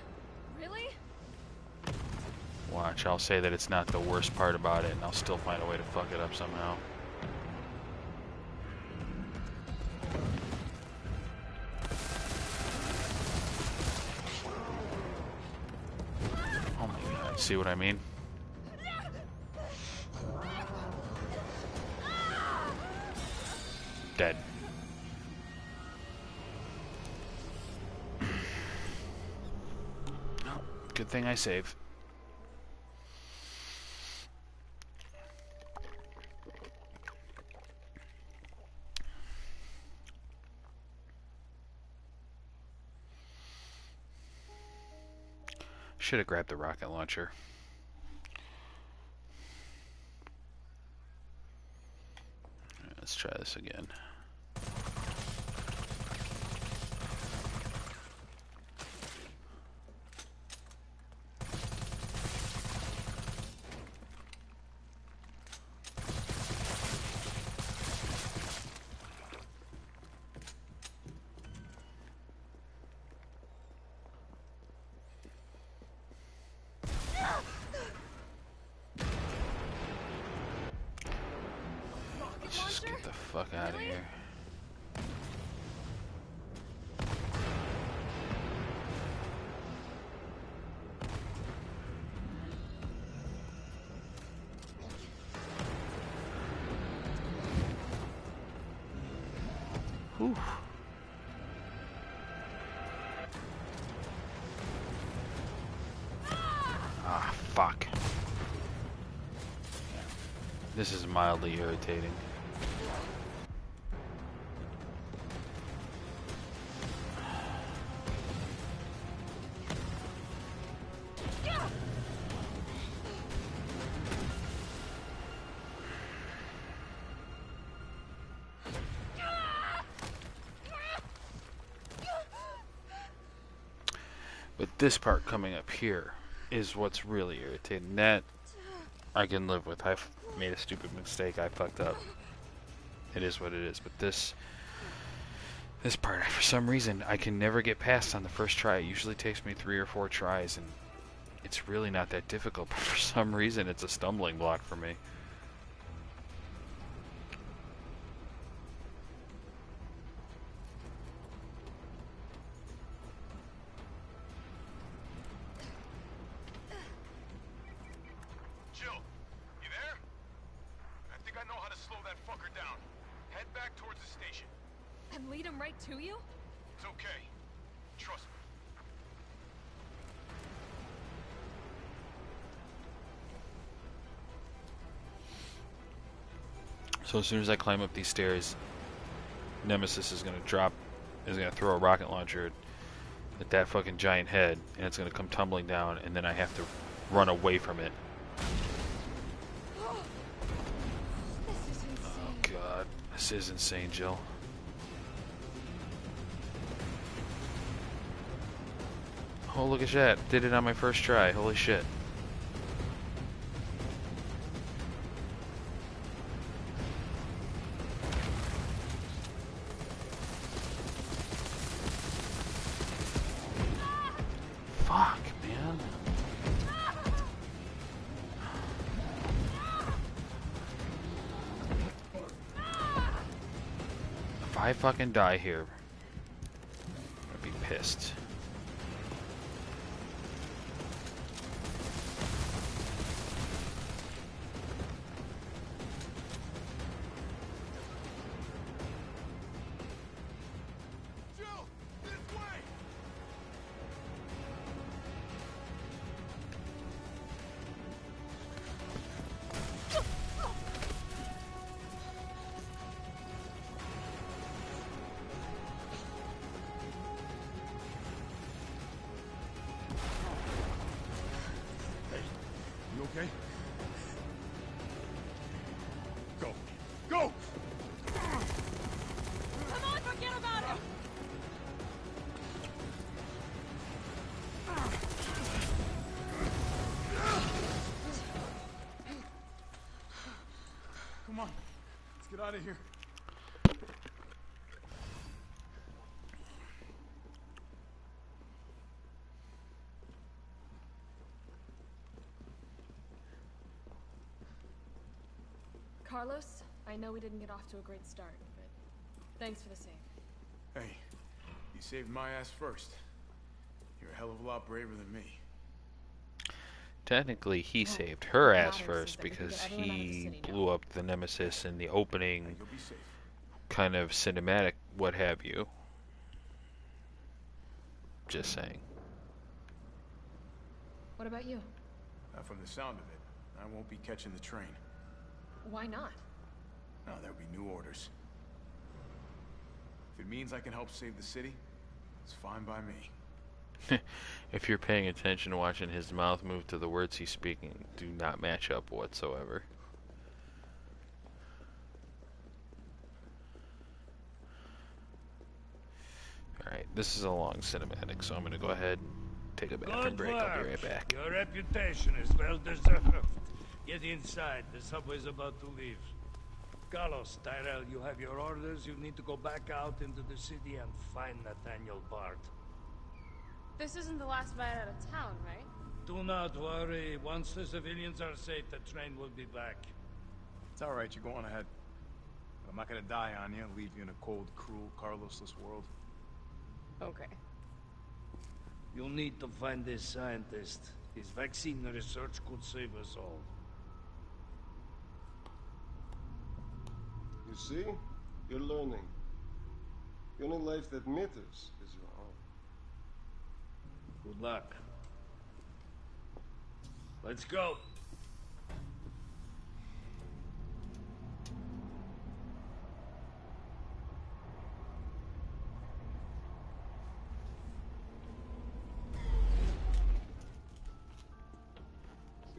Really? Watch, I'll say that it's not the worst part about it, and I'll still find a way to fuck it up somehow. Oh my god, see what I mean? Dead. Oh, good thing I saved. Should have grabbed the rocket launcher. Let's try this again. Let's just get the fuck out of here. Whew. Ah, fuck. This is mildly irritating. But this part coming up here is what's really irritating. That I can live with. I've made a stupid mistake. I fucked up. It is what it is. But this part, for some reason, I can never get past on the first try. It usually takes me 3 or 4 tries, and it's really not that difficult. But for some reason, it's a stumbling block for me. And lead him right to you? It's okay. Trust me. So as soon as I climb up these stairs, Nemesis is gonna throw a rocket launcher at that fucking giant head, and it's gonna come tumbling down, and then I have to run away from it. This is insane, Jill. Oh, look at that. Did it on my first try. Holy shit. Fuck, man. If I fucking die here, I'd be pissed. Okay? Go. Go! Come on, forget about him! Come on. Let's get out of here. Carlos, I know we didn't get off to a great start, but thanks for the save. Hey, you saved my ass first. You're a hell of a lot braver than me. Technically, he saved her ass first because he blew up the Nemesis in the opening kind of cinematic what have you. Just saying. What about you? From the sound of it, I won't be catching the train. Why not? No, there'll be new orders. If it means I can help save the city, it's fine by me. If you're paying attention, watching his mouth move to the words he's speaking do not match up whatsoever. Alright, this is a long cinematic, so I'm going to go ahead and take a bathroom break. I'll be right back. Your reputation is well deserved. Get inside. The subway's about to leave. Carlos, Tyrell, you have your orders. You need to go back out into the city and find Nathaniel Bard. This isn't the last ride out of town, right? Do not worry. Once the civilians are safe, the train will be back. It's alright, you're going ahead. I'm not gonna die on you, leave you in a cold, cruel, Carlosless world. Okay. You'll need to find this scientist. His vaccine research could save us all. You see? You're learning. The only life that matters is your own. Good luck. Let's go.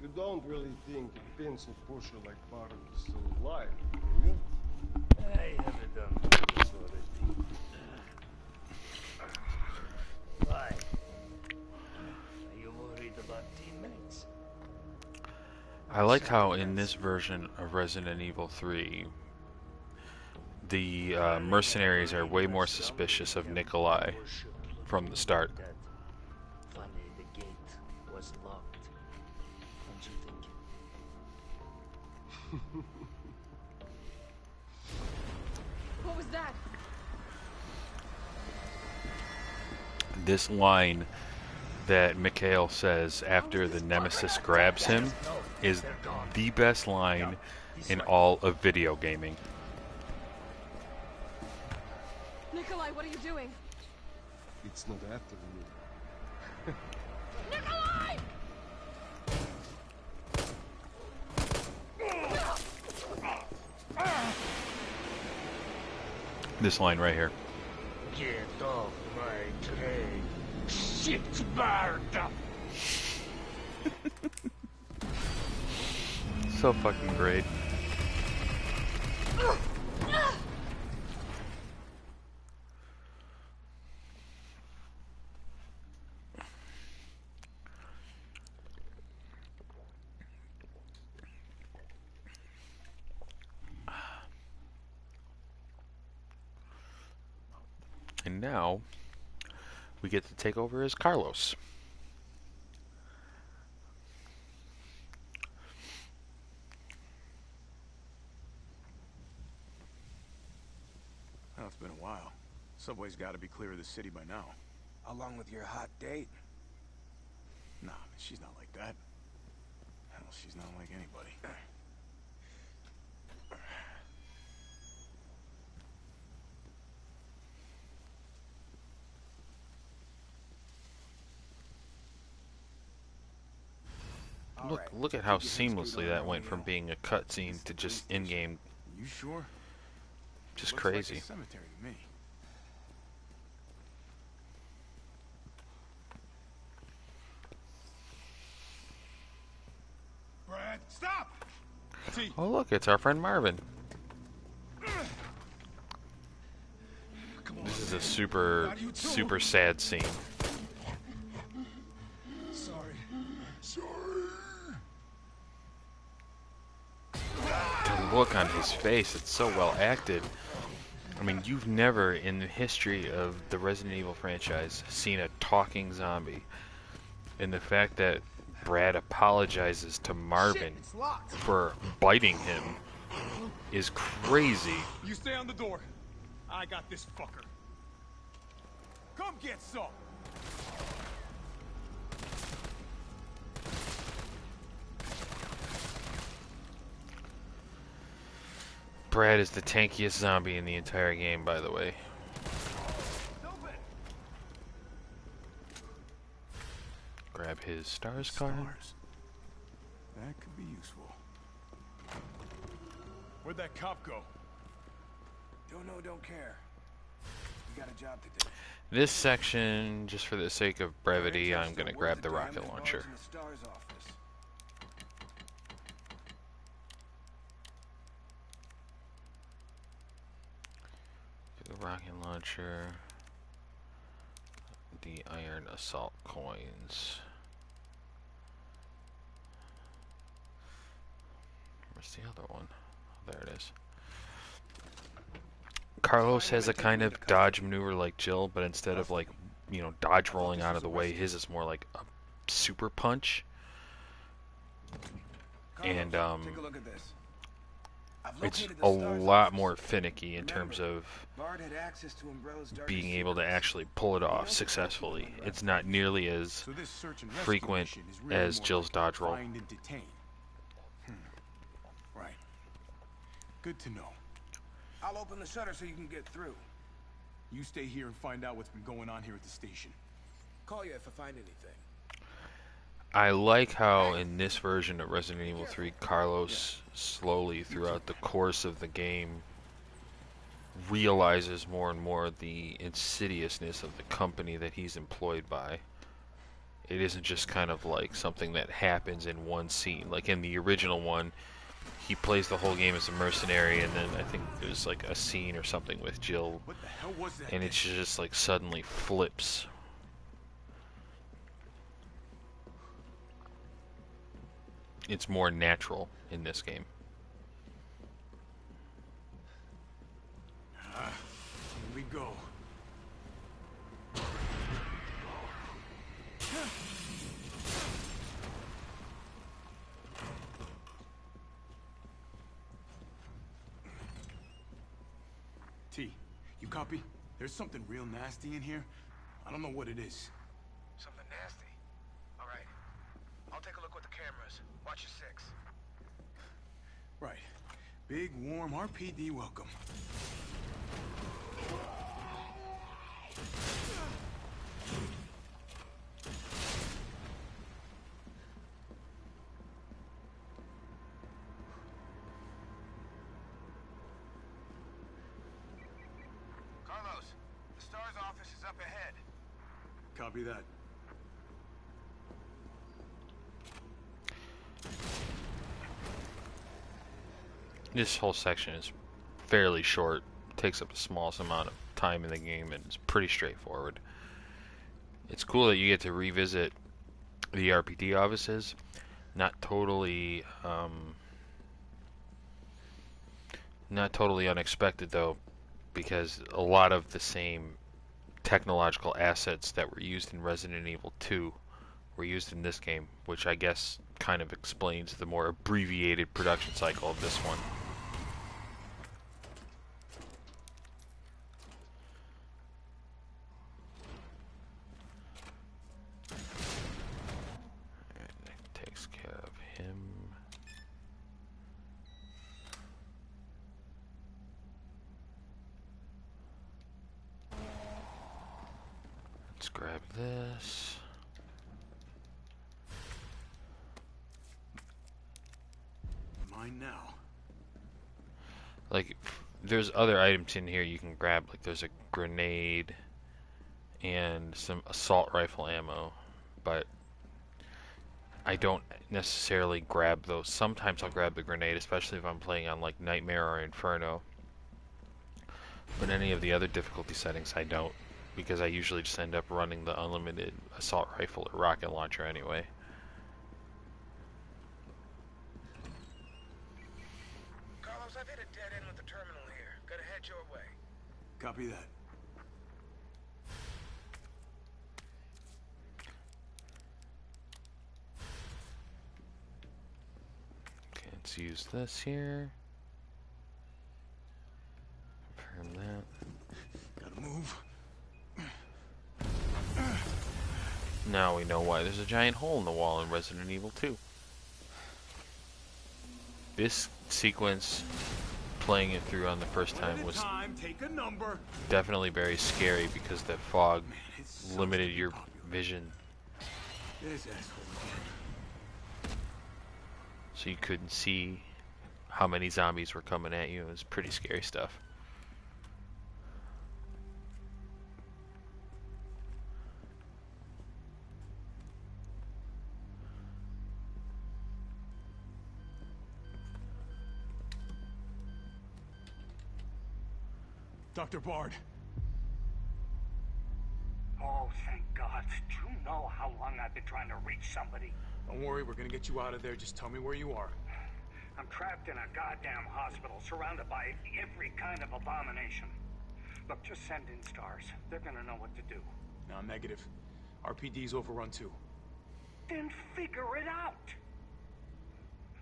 You don't really think a pencil pusher like Bard is still alive, do you? I haven't done this already. Why? Are you worried about teammates? I like how in this version of Resident Evil 3, the mercenaries are way more suspicious of Nikolai from the start. Funny, the gate was locked. Don't you think? What was that? This line that Mikhail says after the Nemesis grabs him is the best line in all of video gaming. Nikolai, what are you doing? It's not after you. Nikolai! This line right here. Get off my train, shit bird! So fucking great. And now we get to take over as Carlos. Well, it's been a while. Subway's got to be clear of the city by now. Along with your hot date. Nah, man, she's not like that. Hell, she's not like anybody. Look at how seamlessly that went from being a cutscene to just in-game. You sure? Just Looks crazy. Like a cemetery to me. Brad, stop! Oh look, it's our friend Marvin. This is a super sad scene. Sorry. The look on his face, it's so well acted. I mean, you've never in the history of the Resident Evil franchise seen a talking zombie. And the fact that Brad apologizes to Marvin for biting him is crazy. You stay on the door. I got this fucker. Come get some. Brad is the tankiest zombie in the entire game, by the way. Grab his stars card. That could be useful. Where'd that cop go? Don't know, don't care. You got a job to do. This section, just for the sake of brevity, I'm gonna grab the rocket launcher. The rocket launcher, the iron assault coins. Where's the other one? Oh, there it is. Carlos has a kind of dodge maneuver like Jill, but instead of like, you know, dodge rolling out of the way, his is more like a super punch. And it's a lot more finicky in terms of being able to actually pull it off successfully. It's not nearly as frequent as Jill's dodge roll. Right. Good to know. I'll open the shutter so you can get through. You stay here and find out what's been going on here at the station. Call you if I find anything. I like how in this version of Resident Evil 3, Carlos slowly throughout the course of the game realizes more and more the insidiousness of the company that he's employed by. It isn't just kind of like something that happens in one scene. Like in the original one, he plays the whole game as a mercenary, and then I think there's like a scene or something with Jill, and it just like suddenly flips. It's more natural in this game. Here we go. T, you copy? There's something real nasty in here. I don't know what it is. Something nasty. All right. I'll take a look with the cameras. Watch your 6. Right. Big, warm RPD welcome. Carlos, the STARS office is up ahead. Copy that. This whole section is fairly short, takes up the smallest amount of time in the game, and it's pretty straightforward. It's cool that you get to revisit the RPD offices. Not totally unexpected though, because a lot of the same technological assets that were used in Resident Evil 2 were used in this game, which I guess kind of explains the more abbreviated production cycle of this one. And that takes care of him. Let's grab this. Mine now. Like, there's other items in here you can grab. Like, there's a grenade and some assault rifle ammo, but I don't necessarily grab those. Sometimes I'll grab the grenade, especially if I'm playing on like Nightmare or Inferno. But any of the other difficulty settings I don't, because I usually just end up running the unlimited assault rifle or rocket launcher anyway. Carlos, I've hit a dead end with the terminal here. Gotta head your way. Copy that. Okay, let's use this here. Confirm that. Gotta move. Now we know why there's a giant hole in the wall in Resident Evil 2. This sequence, playing it through on the first time, was definitely very scary because the fog limited your vision. So you couldn't see how many zombies were coming at you. It was pretty scary stuff. Dr. Bard. Oh, thank God. Do you know how long I've been trying to reach somebody? Don't worry, we're gonna get you out of there. Just tell me where you are. I'm trapped in a goddamn hospital, surrounded by every kind of abomination. Look, just send in stars. They're gonna know what to do. No, negative. RPD's overrun too. Then figure it out!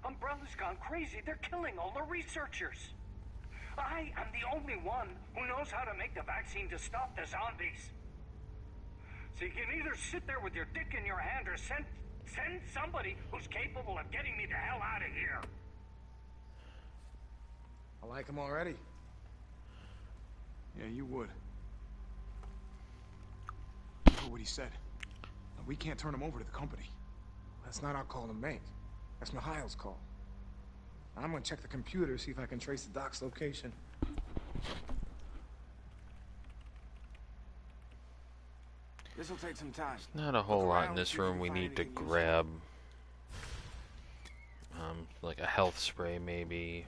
Umbrella's gone crazy. They're killing all the researchers. I am the only one who knows how to make the vaccine to stop the zombies. So you can either sit there with your dick in your hand or send somebody who's capable of getting me the hell out of here. I like him already. Yeah, you would. You heard what he said. We can't turn him over to the company. That's not our call to make. That's Mikhail's call. I'm gonna check the computer, see if I can trace the doc's location. This'll take some time. Not a whole lot in this room we need to grab. Like a health spray maybe.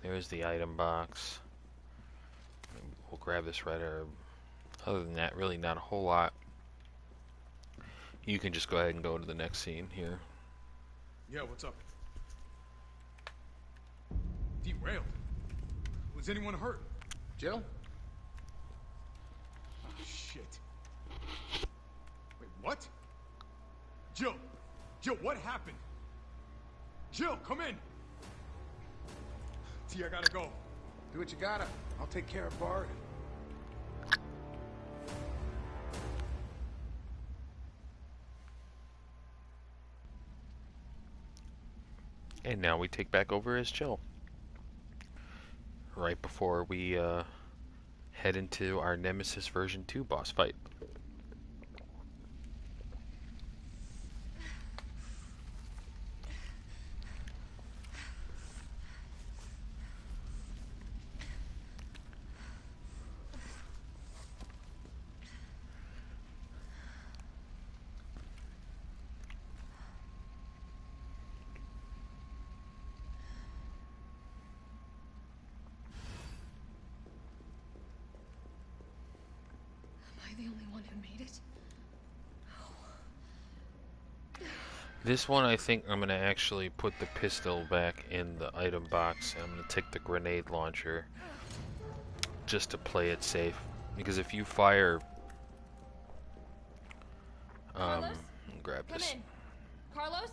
There's the item box. We'll grab this red herb. Other than that, really not a whole lot. You can just go ahead and go to the next scene here. Yeah, what's up? Derailed. Was anyone hurt? Jill? Oh, shit. Wait, what? Jill! Jill, what happened? Jill, come in! T, I gotta go. Do what you gotta. I'll take care of Bard. And now we take back over as Jill. Right before we head into our Nemesis version 2 boss fight. The only one who made it? This one, I think I'm going to actually put the pistol back in the item box, and I'm going to take the grenade launcher just to play it safe. Because if you fire... Carlos? grab Come this. in. Carlos?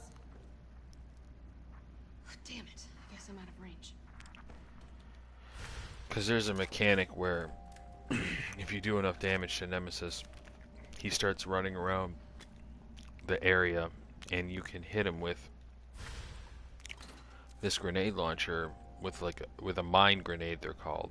Damn it. I guess I'm out of range. Because there's a mechanic where if you do enough damage to Nemesis, he starts running around the area and you can hit him with this grenade launcher with a mine grenade, they're called.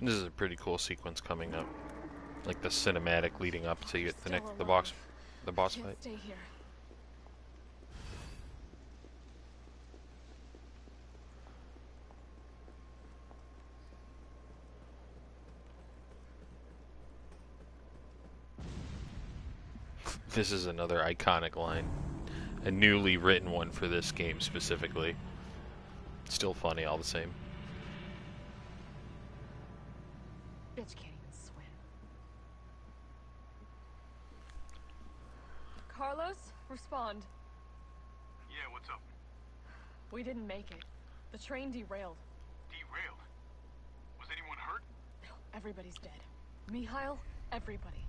This is a pretty cool sequence coming up, like the cinematic leading up to the boss fight. Stay here. This is another iconic line, a newly written one for this game specifically. Still funny all the same. Bitch can't even swim. Carlos, respond. Yeah, what's up? We didn't make it. The train derailed. Derailed? Was anyone hurt? Everybody's dead. Mikhail, everybody.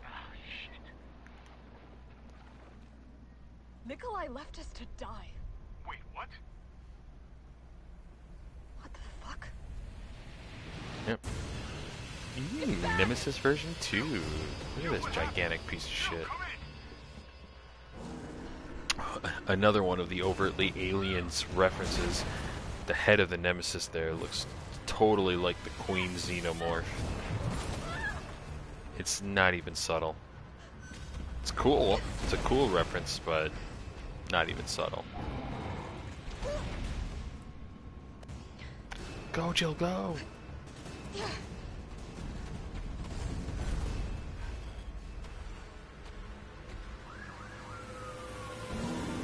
Ah, shit. Nikolai left us to die. Wait, what? What the fuck? Yep. Nemesis version 2. Look at this gigantic piece of shit. Another one of the overtly aliens references. The head of the Nemesis there looks totally like the Queen Xenomorph. It's not even subtle. It's cool. It's a cool reference, but not even subtle. Go, Jill, go!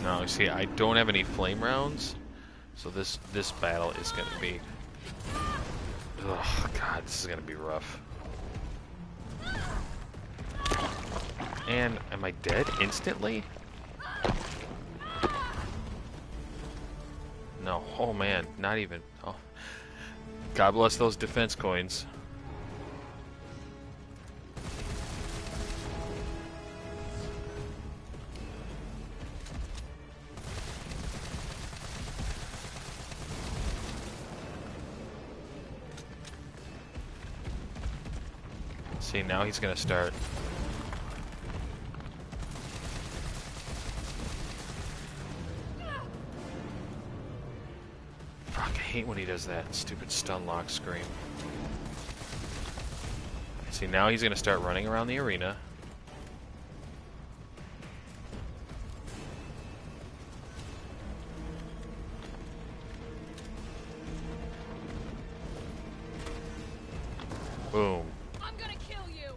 No, you see, I don't have any flame rounds, so this battle is going to be... Oh, God, this is going to be rough. And, am I dead instantly? No, oh man, not even... Oh. God bless those defense coins. See, now he's gonna start. Fuck, I hate when he does that stupid stun lock scream. See, now he's gonna start running around the arena. Boom. I'm gonna kill you.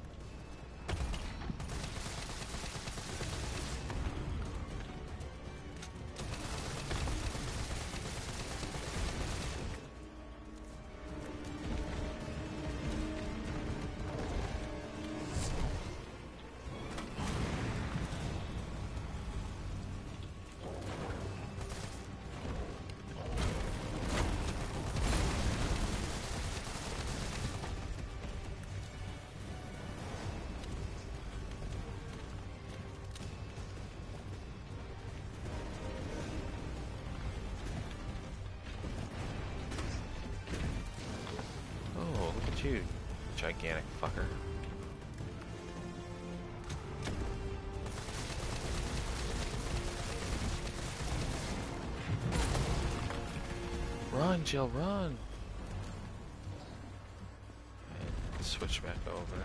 You gigantic fucker. Run, Jill, run! And switch back over.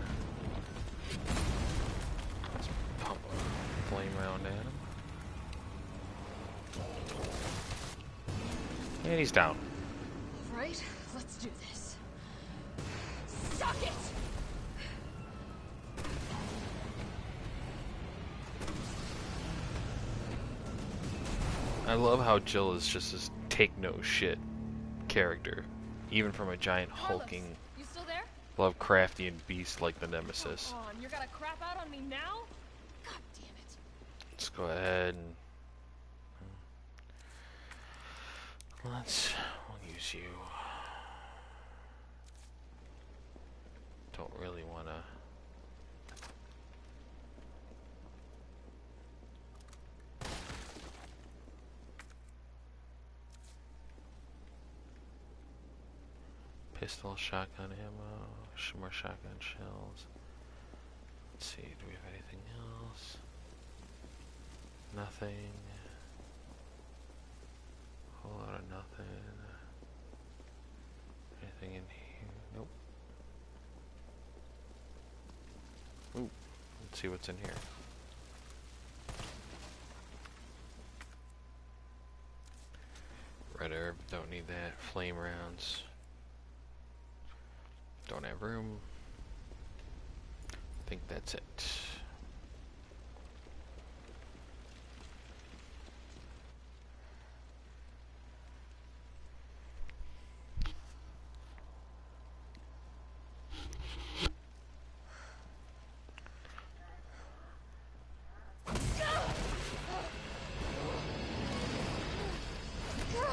Let's pump a flame round at him. And he's down. Right? Let's do this. Suck it! I love how Jill is just this take no shit character, even from a giant hulking, You still there? Lovecraftian beast like the Nemesis. Come on, you're gonna crap out on me now? God damn it. Let's go ahead and we'll use you. Don't really wanna. Pistol, shotgun ammo, some more shotgun shells. Let's see, do we have anything else? Nothing. Whole lot of nothing. Anything in here? Nope. Ooh, let's see what's in here. Red herb, don't need that. Flame rounds. Don't have room. I think that's it.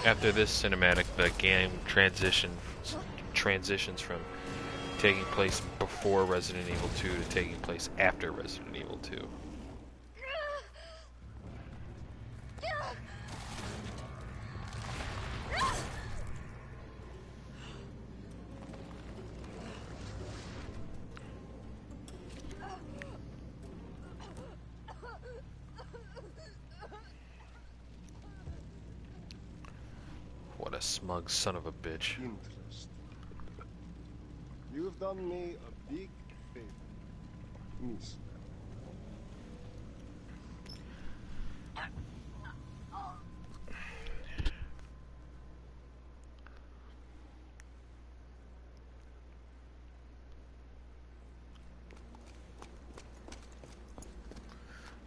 After this cinematic, the game transitions from taking place before Resident Evil 2 to taking place after Resident Evil 2. What a smug son of a bitch. Interest. You've done me a big favor, miss.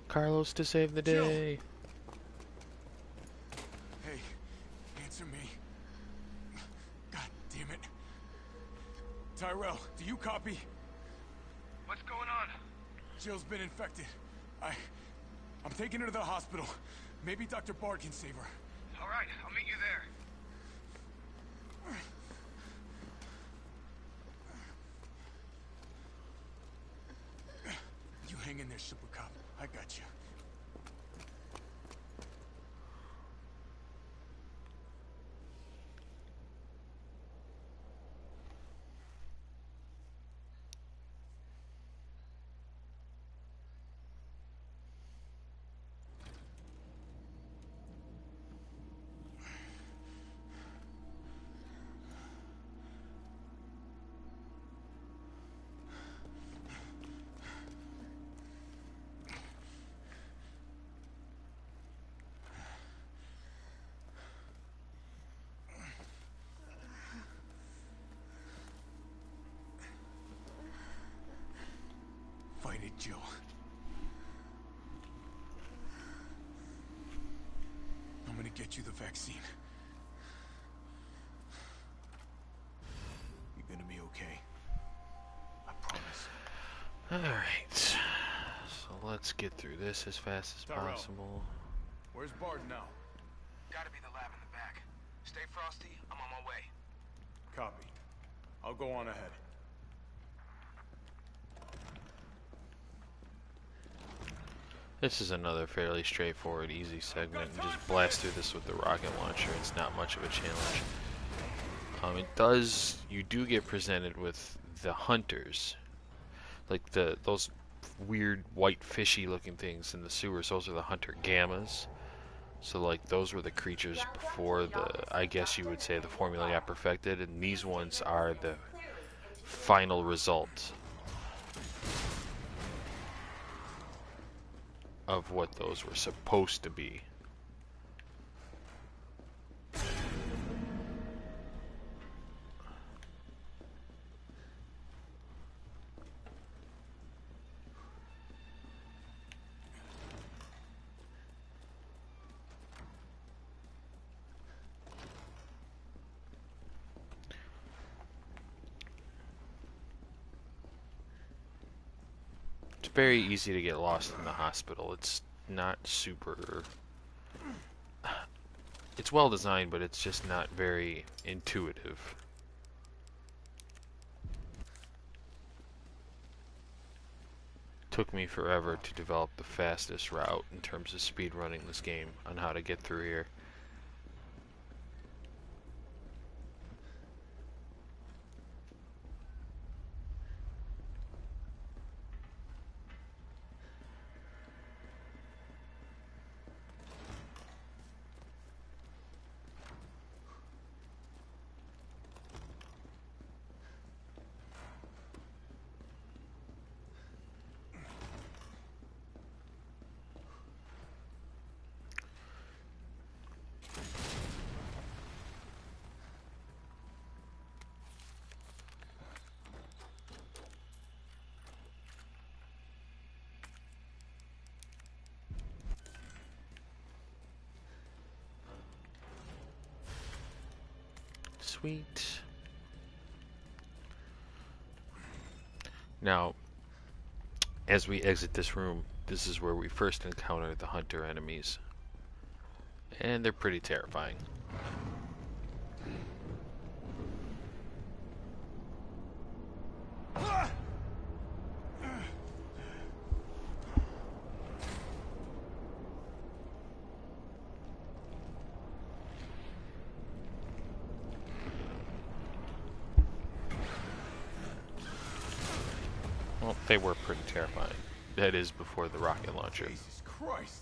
Carlos to save the day. Hey, answer me. God damn it. Tyrell, do you copy? What's going on? Jill's been infected. I'm taking her to the hospital. Maybe Dr. Bard can save her. All right, I'll meet you there. You hang in there, Super Cop. I got you. Fight it, Jill. I'm gonna get you the vaccine. You're gonna be okay. I promise. Alright. So let's get through this as fast as Tyrell. possible. Where's Bard now? Gotta be the lab in the back. Stay frosty, I'm on my way. Copy. I'll go on ahead. This is another fairly straightforward, easy segment, and just blast through this with the rocket launcher. It's not much of a challenge. You do get presented with the hunters, like those weird white fishy looking things in the sewers. Those are the hunter gammas. So like those were the creatures before I guess you would say the formula got perfected, and these ones are the final result of what those were supposed to be. very easy to get lost in the hospital. It's not super... It's well designed, but it's just not very intuitive. Took me forever to develop the fastest route in terms of speed running this game on how to get through here. Sweet. Now, as we exit this room, this is where we first encounter the hunter enemies. And they're pretty terrifying. Well, they were pretty terrifying. That is before the rocket launcher. Jesus Christ!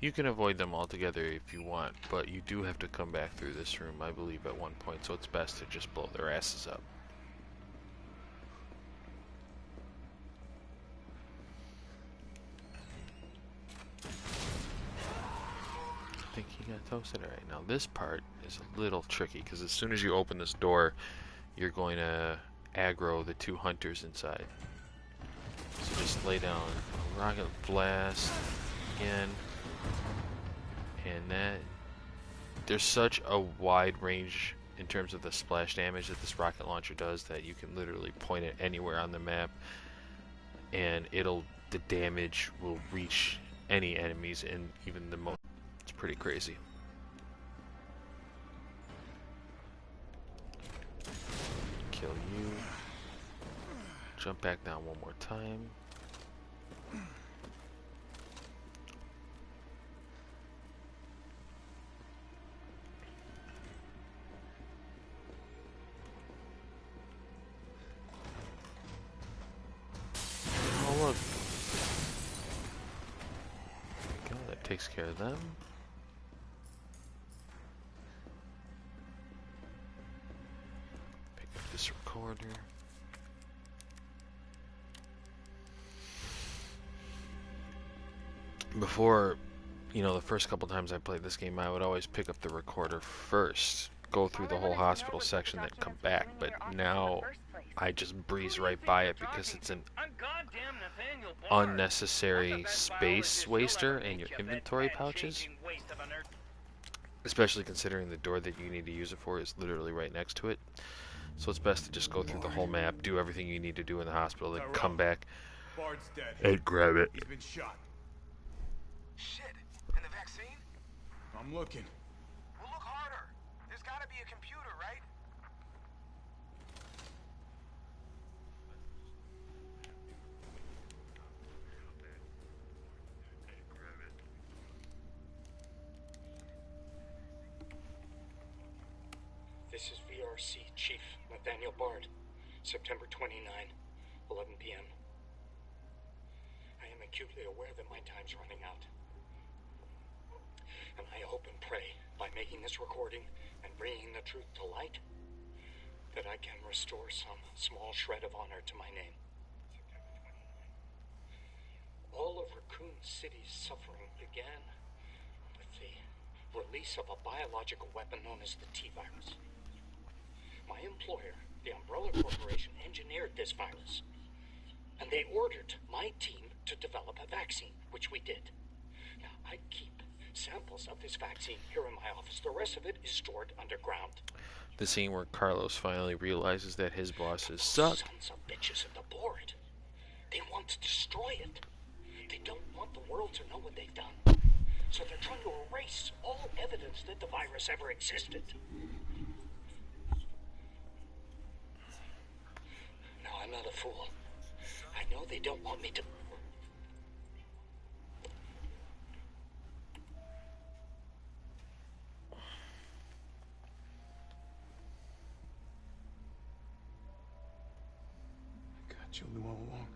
You can avoid them altogether if you want, but you do have to come back through this room, I believe, at one point, so it's best to just blow their asses up. I think he got toasted right now. This part is a little tricky, because as soon as you open this door, you're going to aggro the two hunters inside. So just lay down a rocket blast again. And that, there's such a wide range in terms of the splash damage that this rocket launcher does that you can literally point it anywhere on the map and the damage will reach any enemies and even the most. It's pretty crazy. Kill you. Jump back down one more time. Oh look. There we go, that takes care of them. Pick up this recorder. Before, you know, the first couple times I played this game, I would always pick up the recorder first, go through the whole hospital section, then come back. But now I just breeze right by it because it's an unnecessary space waster in your inventory pouches. Especially considering the door that you need to use it for is literally right next to it. So it's best to just go through the whole map, do everything you need to do in the hospital, then come back and grab it. He's been shot. Shit. And the vaccine? I'm looking. Well, look harder. There's gotta be a computer, right? This is VRC Chief Nathaniel Bard, September 29, 11 p.m. I am acutely aware that my time's running out. And I hope and pray, by making this recording and bringing the truth to light, that I can restore some small shred of honor to my name. All of Raccoon City's suffering began with the release of a biological weapon known as the T-virus. My employer, the Umbrella Corporation, engineered this virus, and they ordered my team to develop a vaccine, which we did. Now, I keep samples of this vaccine here in my office. The rest of it is stored underground. The scene where Carlos finally realizes that his bosses suck. Sons of bitches at the board. They want to destroy it. They don't want the world to know what they've done. So they're trying to erase all evidence that the virus ever existed. No, I'm not a fool. I know they don't want me to... Jill knew all along.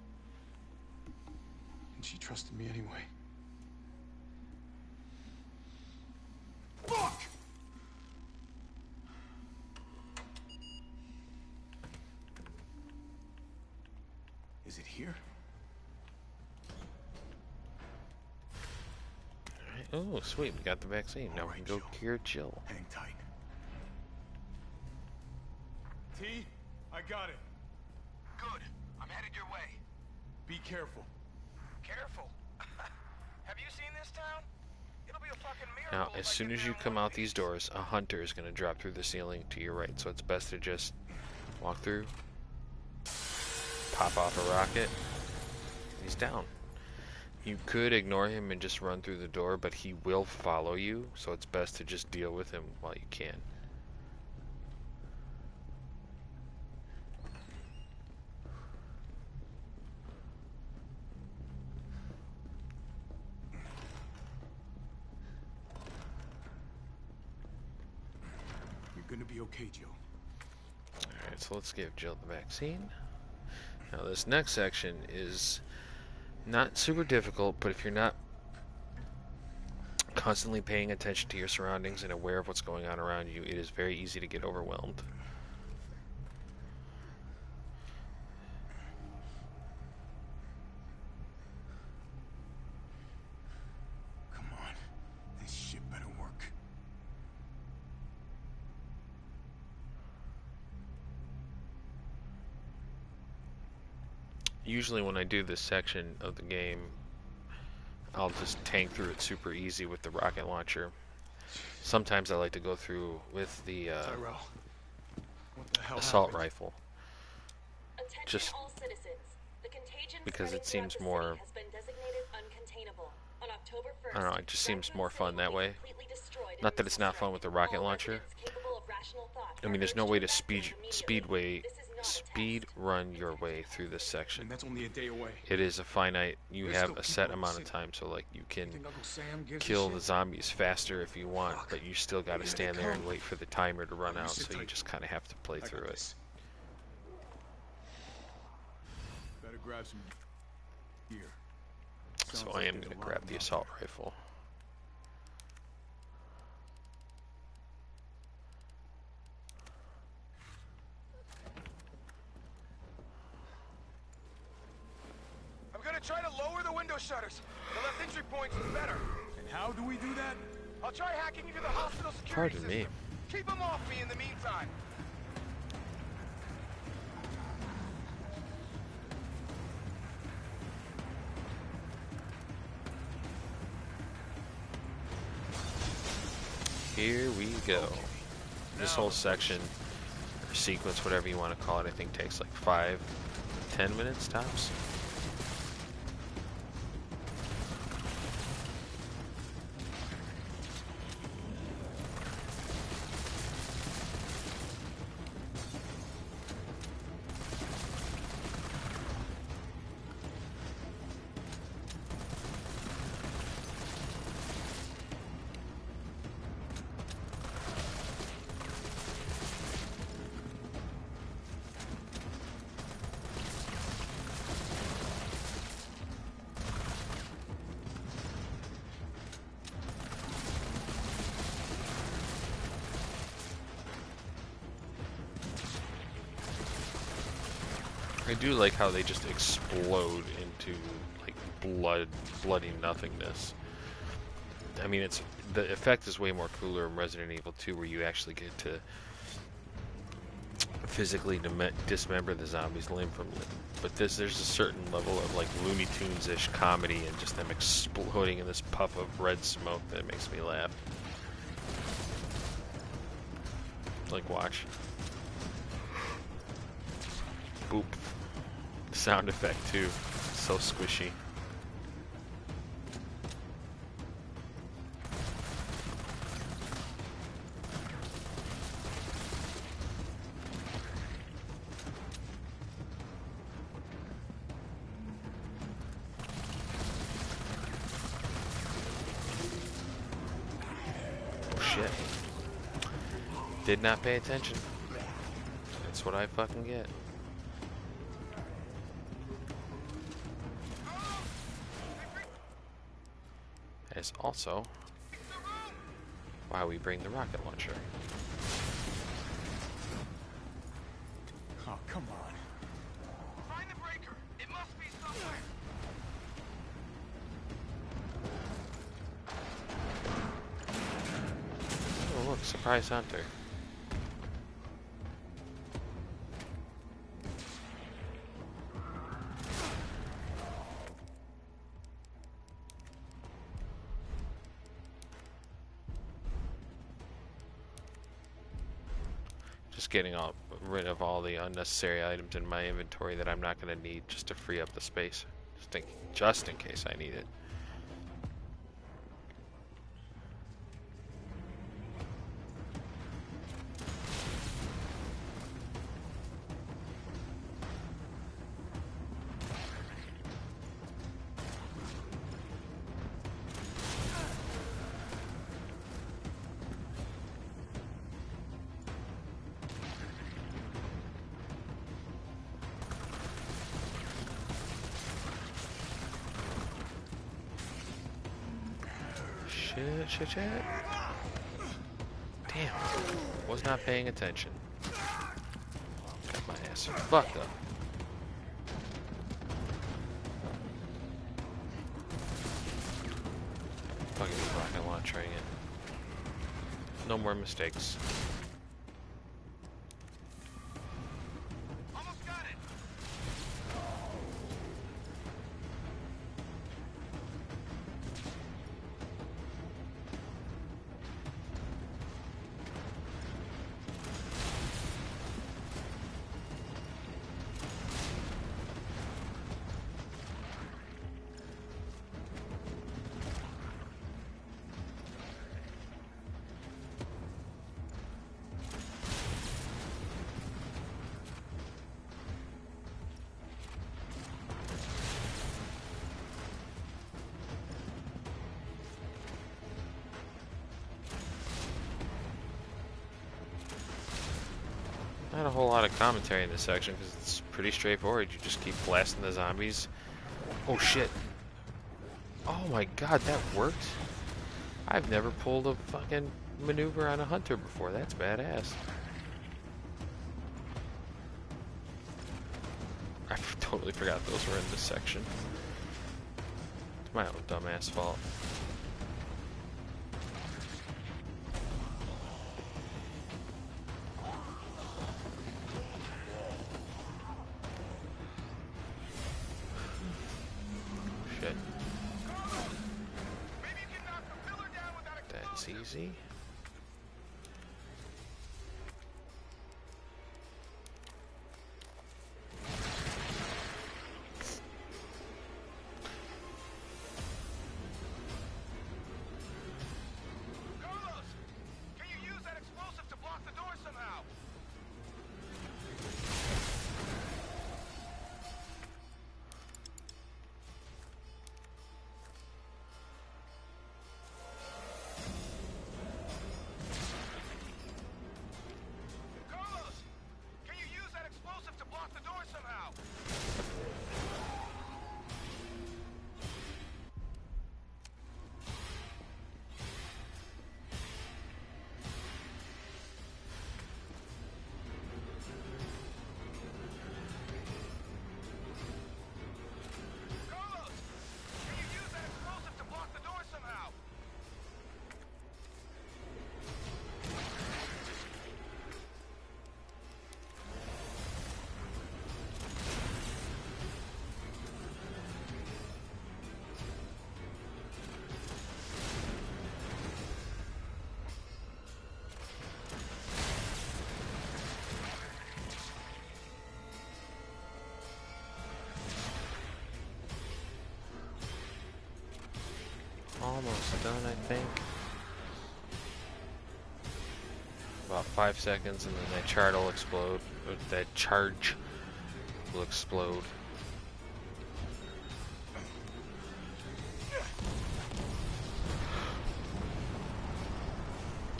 And she trusted me anyway. Fuck! Is it here? Alright. Oh, sweet. We got the vaccine. Now we can go cure Jill. Hang tight. T, I got it. Good. I'm headed your way. Be careful. Careful? Have you seen this town? It'll be a fucking miracle. Now, as soon as you come out these doors, a hunter is going to drop through the ceiling to your right. So it's best to just walk through, pop off a rocket, and he's down. You could ignore him and just run through the door, but he will follow you. So it's best to just deal with him while you can. Gonna be okay, Jill. Alright, so let's give Jill the vaccine. Now this next section is not super difficult, but if you're not constantly paying attention to your surroundings and aware of what's going on around you, it is very easy to get overwhelmed. Come on. This shit better work. Usually when I do this section of the game, I'll just tank through it super easy with the rocket launcher. Sometimes I like to go through with the assault rifle. Just because it seems more, I don't know, it just seems more fun that way. Not that it's not fun with the rocket launcher. I mean, there's no way to speed run your way through this section. And that's only a day away. It is a finite, you have a set amount of time, so like you can kill the zombies faster if you want, but you still got to stand there and wait for the timer to run out, so you just kind of have to play through it. Better grab some gear. So I am going to grab the assault rifle. Try to lower the window shutters. The left entry point is better. And how do we do that? I'll try hacking into the hospital security Pardon me. Keep them off me in the meantime. Here we go. This whole section, or sequence, whatever you want to call it, I think takes like 5-10 minutes tops. I do like how they just explode into like bloody nothingness. I mean, the effect is way more cooler in Resident Evil 2, where you actually get to physically dismember the zombies limb from limb. But there's a certain level of like Looney Tunes-ish comedy and just them exploding in this puff of red smoke that makes me laugh. Like, watch. Boop. Sound effect too. So squishy. Shit. Did not pay attention. That's what I fucking get. As also why we bring the rocket launcher. Oh, come on. Find the breaker. It must be somewhere. Oh, look, surprise hunter. Just getting rid of all the unnecessary items in my inventory that I'm not going to need, just to free up the space. Just in case I need it. Shit. Damn. Was not paying attention. Got my ass fucked up. Fucking rocket launching it. No more mistakes. Not a whole lot of commentary in this section because it's pretty straightforward. You just keep blasting the zombies. Oh shit. Oh my god, that worked? I've never pulled a fucking maneuver on a hunter before. That's badass. I totally forgot those were in this section. It's my own dumbass fault. That's easy. Carlos, can you use that explosive to block the door somehow? almost done, I think. About 5 seconds, and then that charge will explode. Or that charge will explode.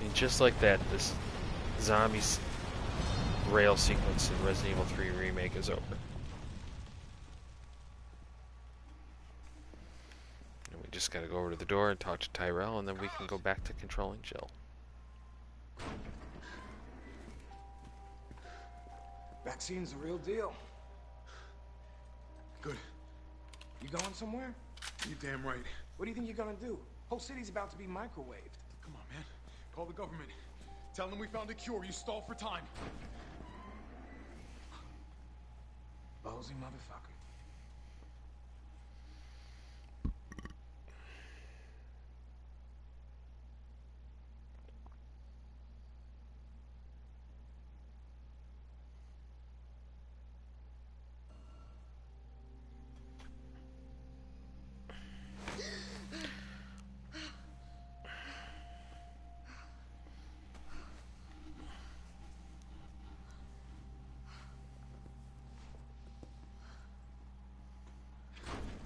And just like that, this zombies rail sequence in Resident Evil 3 Remake is over. And we just gotta go over to the door and talk to Tyrell, and then we can go back to controlling Jill. Vaccine's the real deal. Good. You going somewhere? You damn right. What do you think you're gonna do? Whole city's about to be microwaved. Come on, man. Call the government. Tell them we found a cure. You stall for time. Ballsy motherfucker.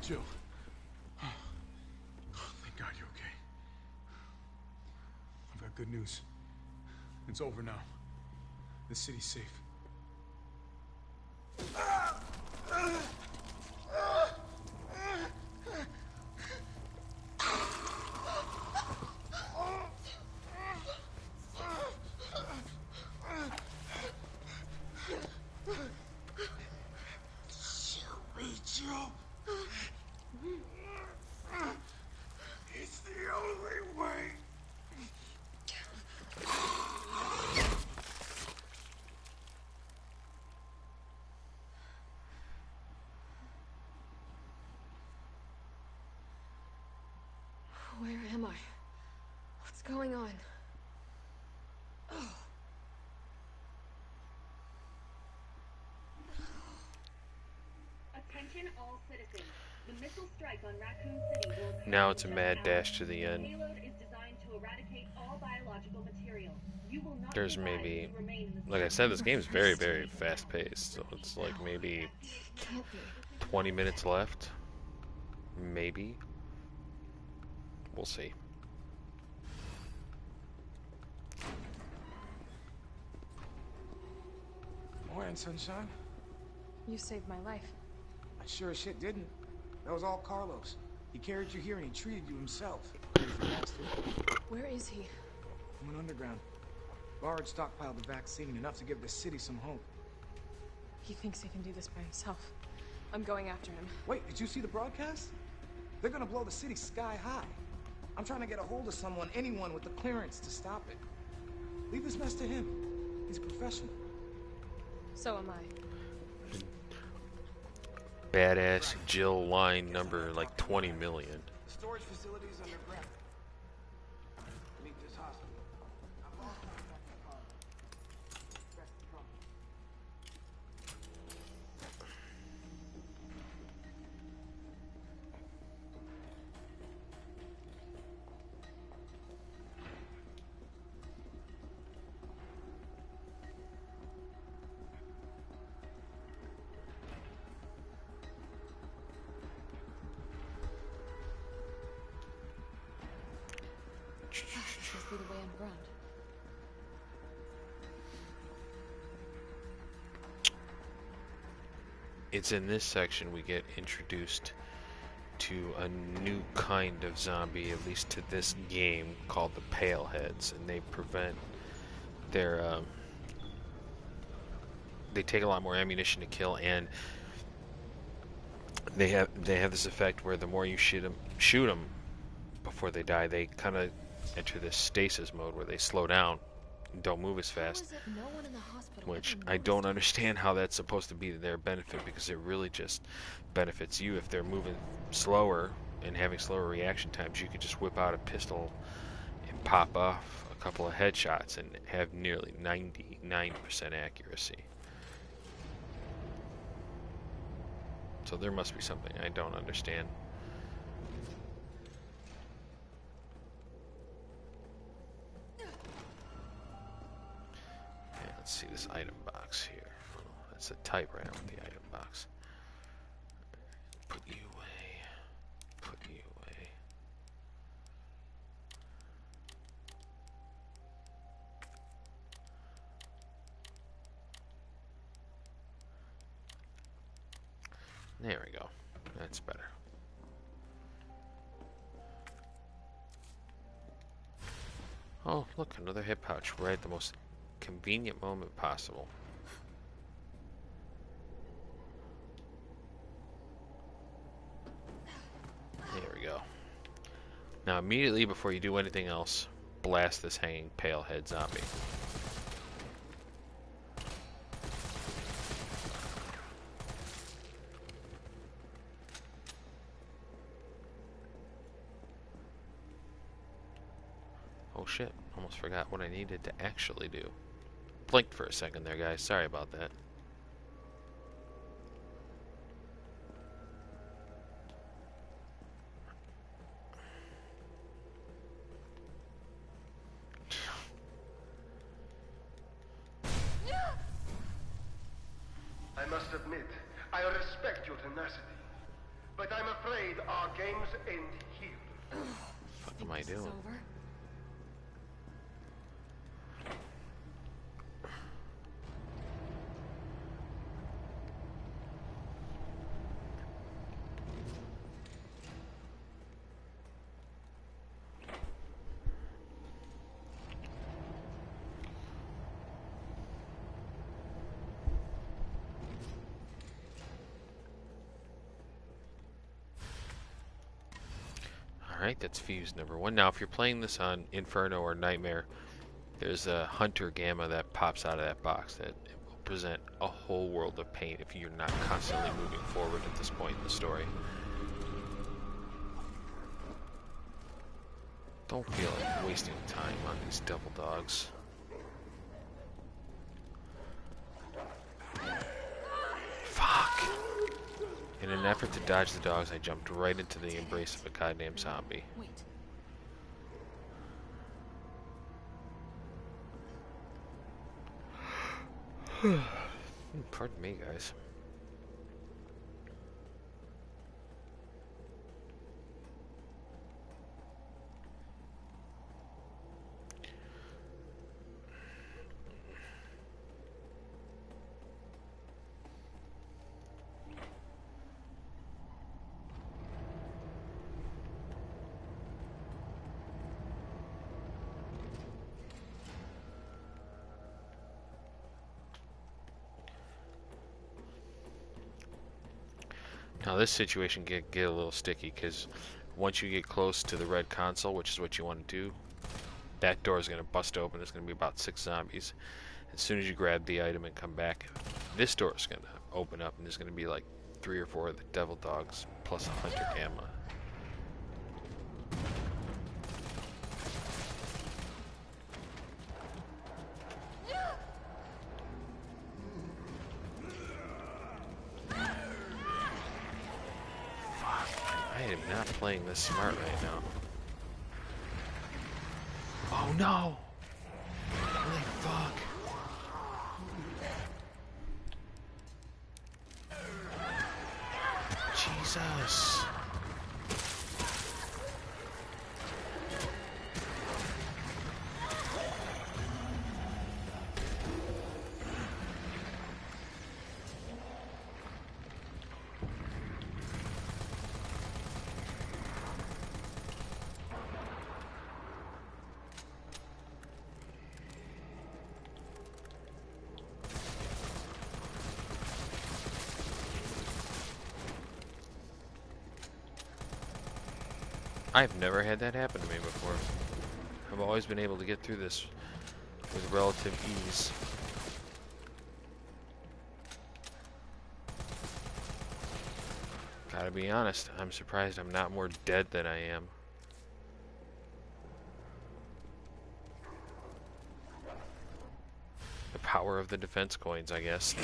Jill. Oh, thank God you're okay. I've got good news. It's over now. The city's safe. It's the only way. Where am I? What's going on? Oh. Attention all citizens. The missile strike on Raccoon City will occur Now it's a in mad just dash hours. to the end. The payload is designed to eradicate all biological material. You will not There's survive maybe, if you remain in the like I city. said, this game's very, very fast-paced, so it's like maybe 20 minutes left. Maybe. We'll see. Morning, sunshine. You saved my life. I sure as shit didn't. That was all Carlos. He carried you here and he treated you himself. Crazy bastard. Where is he? Went underground. Bard stockpiled the vaccine, enough to give the city some hope. He thinks he can do this by himself. I'm going after him. Wait, did you see the broadcast? They're gonna blow the city sky high. I'm trying to get a hold of someone, anyone with the clearance to stop it. Leave this mess to him. He's a professional. So am I. Badass Jill line number like 20 million. Storage facilities underground. Meet this hospital. I've lost contact with Carl. Press the trunk. This must be the way underground. It's in this section we get introduced to a new kind of zombie, at least to this game, called the Paleheads, and they prevent their they take a lot more ammunition to kill, and they have this effect where the more you shoot them before they die, they kind of enter this stasis mode where they slow down and don't move as fast. No one in the hospital Which ever I don't understand how that's supposed to be to their benefit, because it really just benefits you. If they're moving slower and having slower reaction times, you could just whip out a pistol and pop off a couple of headshots and have nearly 99% accuracy. So there must be something I don't understand. Let's see this item box here. That's a type right now with the item box. Put you away. Put you away. There we go. That's better. Oh, look, another hip pouch right at the most convenient moment possible. There we go. Now, immediately before you do anything else, blast this hanging pale head zombie. Oh shit, almost forgot what I needed to actually do. Blinked for a second there, guys. Sorry about that. I must admit, I respect your tenacity, but I'm afraid our games end here. What am I doing? Alright, that's fuse number 1. Now, if you're playing this on Inferno or Nightmare, there's a Hunter Gamma that pops out of that box that will present a whole world of pain if you're not constantly moving forward at this point in the story. Don't feel like wasting time on these devil dogs. Fuck! In an effort to dodge the dogs, I jumped right into the embrace of a goddamn zombie. Wait. Pardon me, guys. Now this situation get a little sticky because once you get close to the red console, which is what you want to do, that door is going to bust open. There's going to be about 6 zombies. As soon as you grab the item and come back, this door is going to open up and there's going to be like 3 or 4 of the devil dogs plus a Hunter Gamma. I am not playing this smart right now. Oh no! Holy fuck! Jesus! I've never had that happen to me before. I've always been able to get through this with relative ease. Gotta be honest, I'm surprised I'm not more dead than I am. The power of the defense coins, I guess.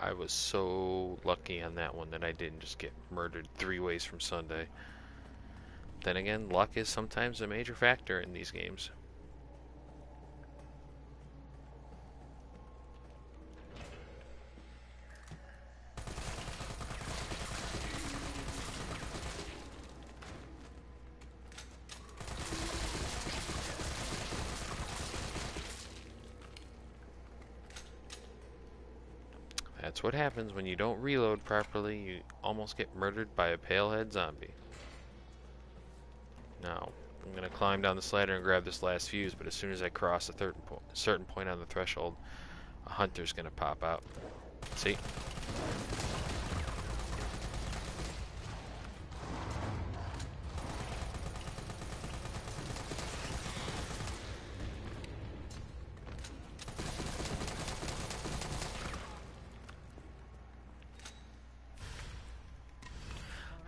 I was so lucky on that one that I didn't just get murdered 3 ways from Sunday. Then again, luck is sometimes a major factor in these games. That's what happens when you don't reload properly. You almost get murdered by a palehead zombie. Now, I'm going to climb down this ladder and grab this last fuse, but as soon as I cross a certain point on the threshold, a hunter's going to pop out. See?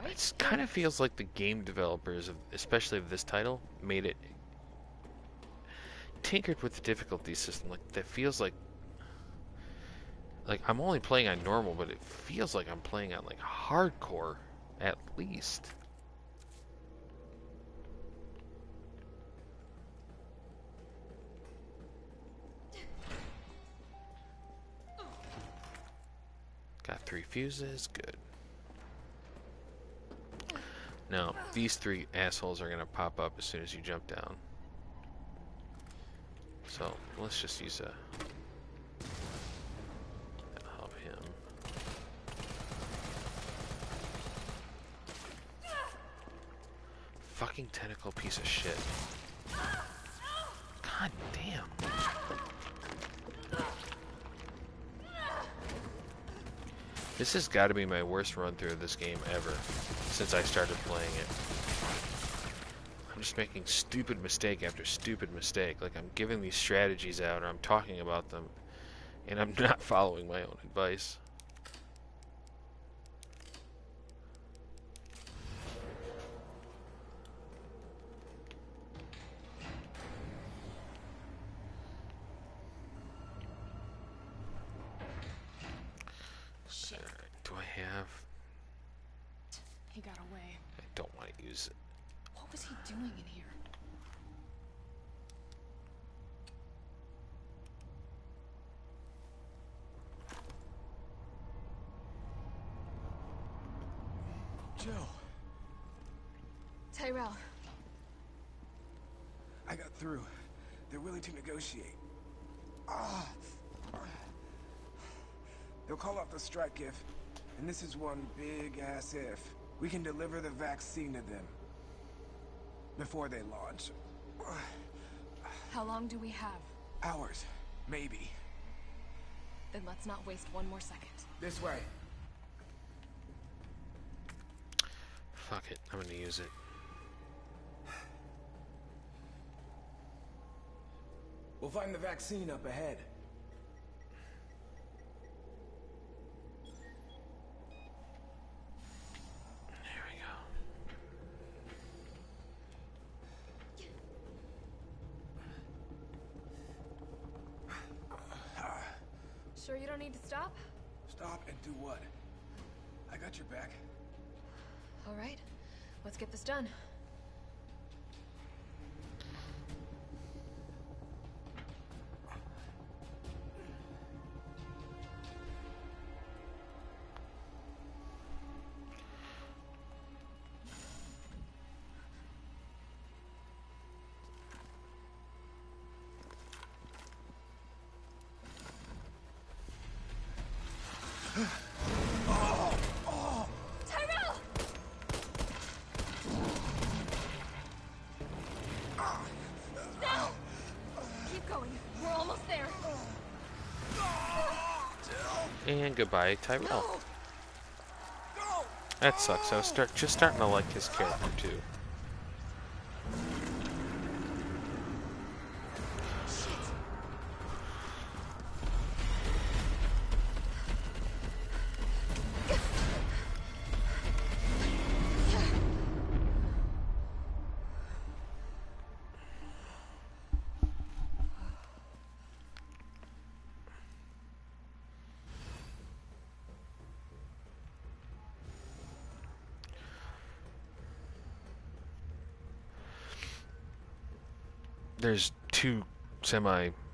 It kind of feels like the game developers, especially of this title, made it tinkered with the difficulty system. Like that feels like I'm only playing on normal, but it feels like I'm playing on like hardcore at least. Got 3 fuses, good. Now, these 3 assholes are going to pop up as soon as you jump down. So, let's just use that'll help him. Fucking tentacle piece of shit. God damn. This has got to be my worst run through of this game ever since I started playing it. I'm just making stupid mistake after stupid mistake. Like I'm giving these strategies out or I'm talking about them and I'm not following my own advice. Do I have... He got away. I don't want to use it. What was he doing in here? Joe. Tyrell. I got through. They're willing to negotiate. Ah. They'll call off the strike if, and this is one big-ass if, we can deliver the vaccine to them. Before they launch. How long do we have? Hours. Maybe. Then let's not waste one more second. This way. Fuck it, I'm gonna use it. We'll find the vaccine up ahead. There we go. Sure you don't need to stop? Stop and do what? I got your back. All right, let's get this done. Tyrell! Now! Keep going. We're almost there. And goodbye, Tyrell. That sucks. I was just starting to like his character too. there's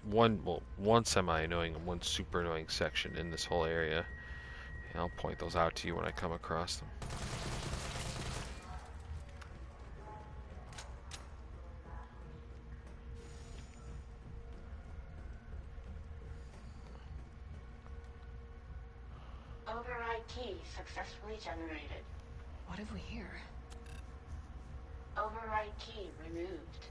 one semi annoying and one super annoying section in this whole area. And I'll point those out to you when I come across them. Override key successfully generated. What have we here? Override key removed.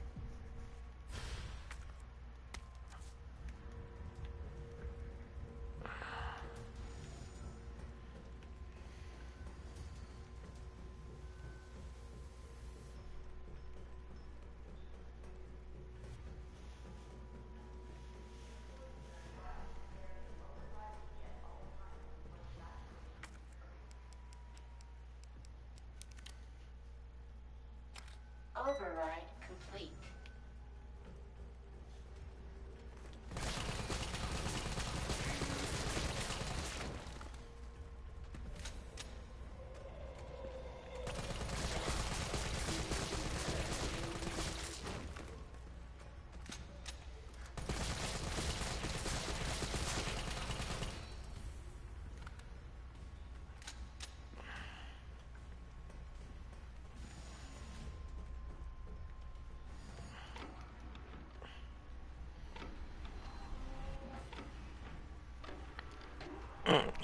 Override complete.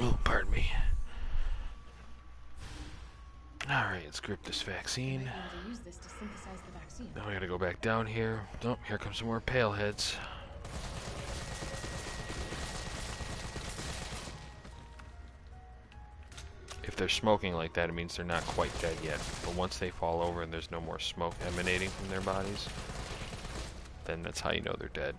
Oh, pardon me. Alright, let's grip this vaccine. Might be able to use this to synthesize the vaccine. Now we gotta go back down here. Oh, here comes some more pale heads. If they're smoking like that, it means they're not quite dead yet. But once they fall over and there's no more smoke emanating from their bodies, then that's how you know they're dead.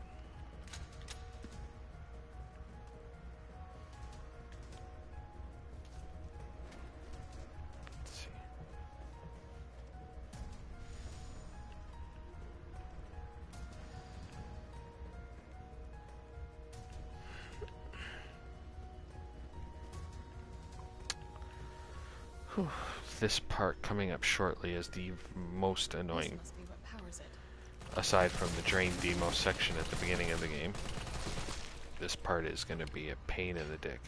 Whew. This part coming up shortly is the most annoying, This must be what powers it. aside from the drain demo section at the beginning of the game. This part is going to be a pain in the dick.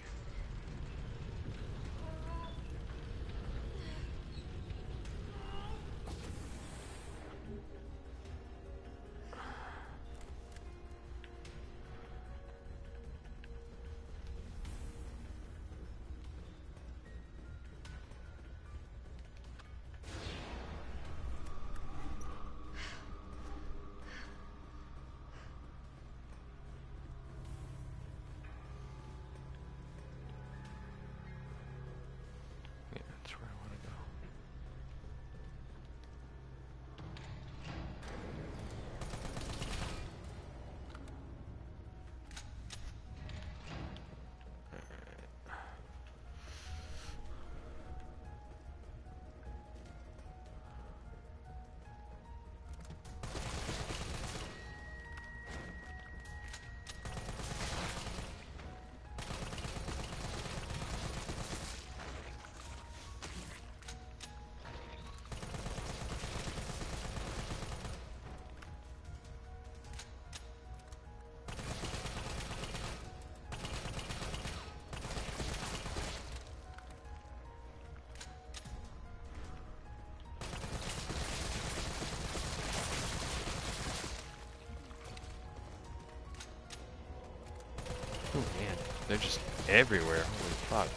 Oh man, they're just everywhere. Holy fuck.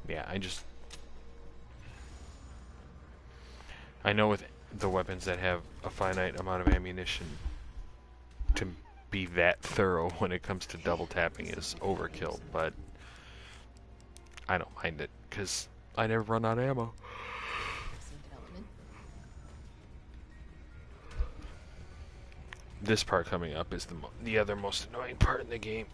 Yeah, I know with the weapons that have a finite amount of ammunition, to be that thorough when it comes to double tapping is overkill, but I don't mind it, because I never run out of ammo. This part coming up is the other most annoying part in the game.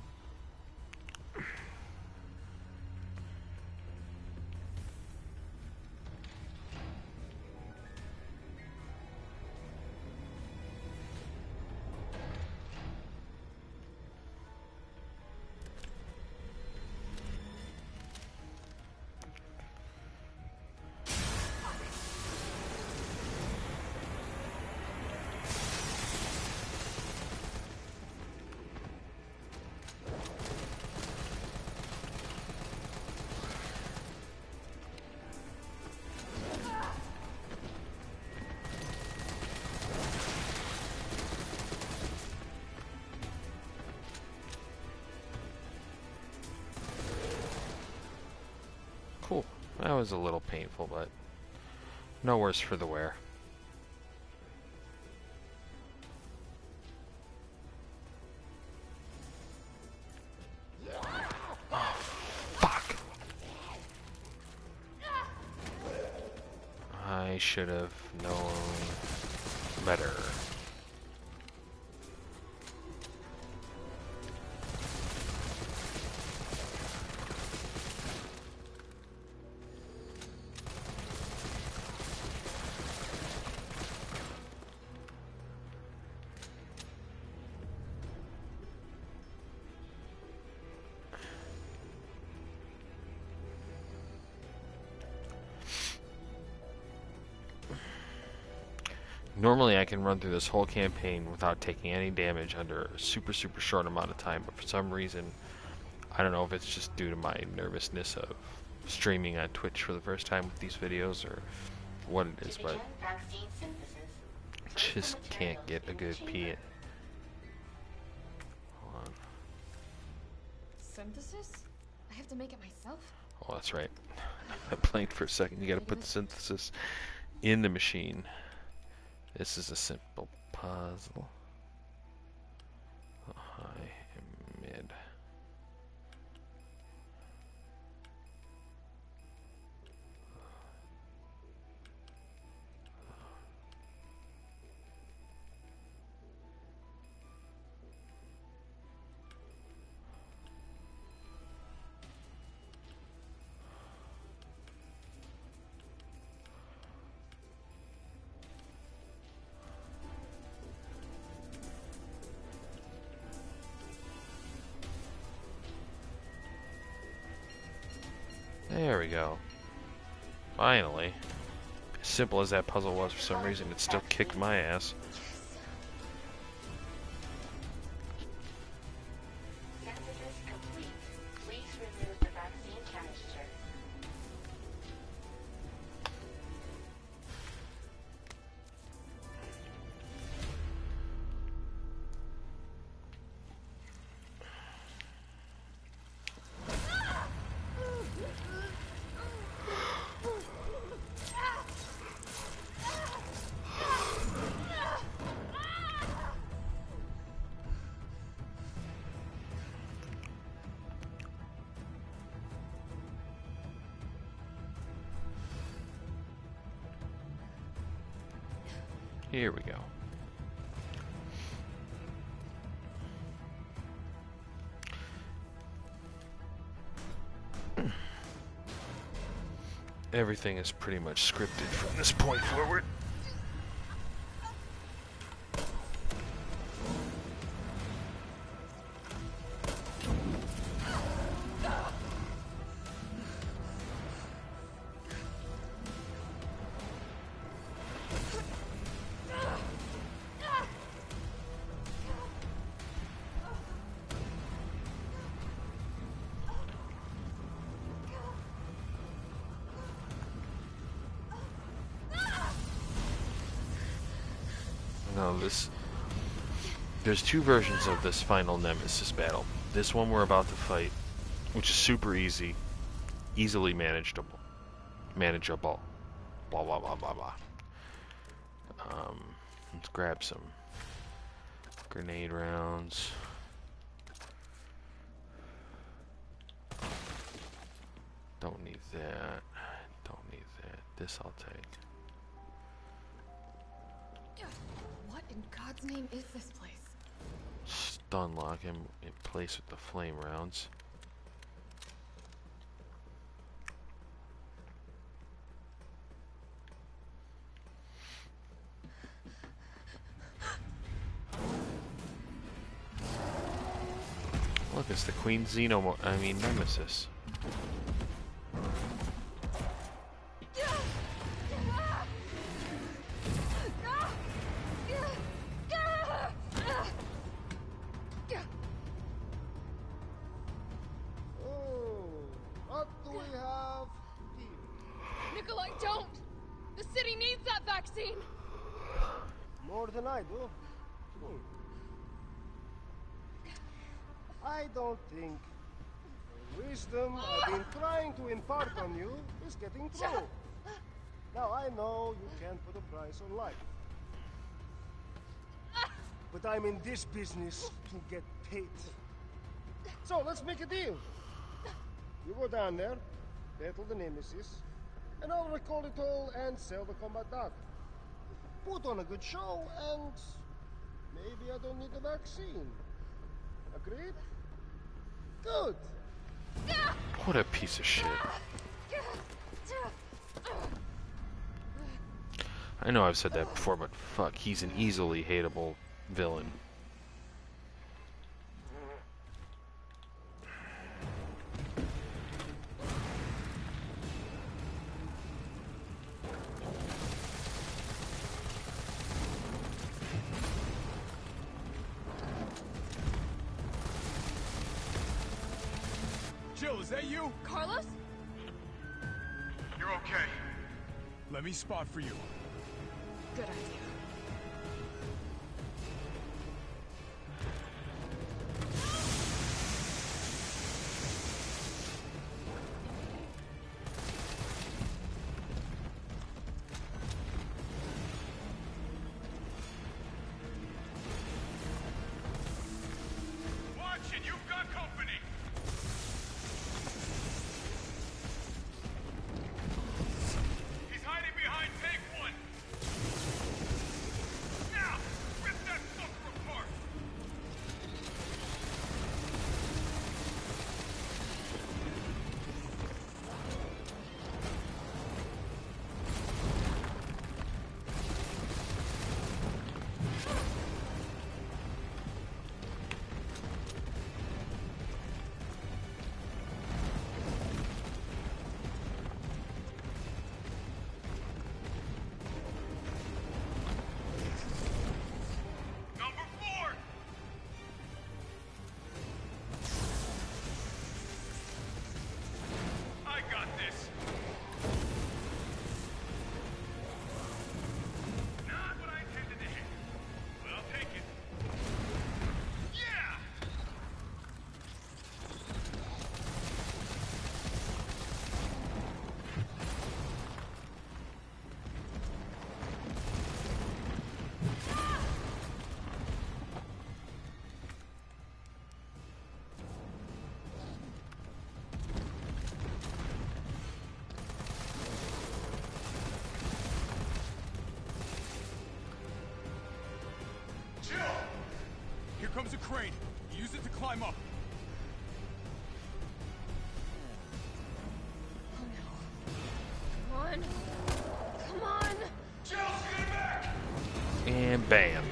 That was a little painful, but no worse for the wear. Oh, fuck. I should have known better. Normally I can run through this whole campaign without taking any damage under a super short amount of time, but for some reason, I don't know if it's just due to my nervousness of streaming on Twitch for the first time with these videos or what it is, but just can't get a good pee in. Hold on. Synthesis? I have to make it myself? Oh, that's right. I blanked for a second. You gotta put the synthesis in the machine. This is a simple puzzle. High and mid. There we go. Finally. As simple as that puzzle was, for some reason it still kicked my ass. Synthesis complete. Please remove the vaccine canister. Here we go. Everything is pretty much scripted from this point forward. There's two versions of this final Nemesis battle. This one we're about to fight, which is super easy, easily manageable. Blah blah blah blah blah. Let's grab some grenade rounds. Don't need that. Don't need that. This I'll take. What in God's name is this place? Stun lock him in place with the flame rounds. Look, it's the Queen Nemesis. More than I do. I don't think wisdom I've been trying to impart on you is getting through. Now, I know you can't put a price on life. But I'm in this business to get paid. So, let's make a deal. You go down there, battle the Nemesis, and I'll record it all and sell the combat data. Put on a good show, and maybe I don't need the vaccine. Agreed? Good. What a piece of shit. I know I've said that before, but fuck, he's an easily hateable villain. Jill, is that you? Carlos? You're okay. Let me spot for you. Good idea. Watch it, you've got company. He's hiding behind tank 1. Now, rip that fucker apart. Number 4. I got this. Not what I intended to hit. But I'll take it. Yeah! Jill! Here comes a crane. Use it to climb up. Come on. Come on. Jill, get it back! And bam.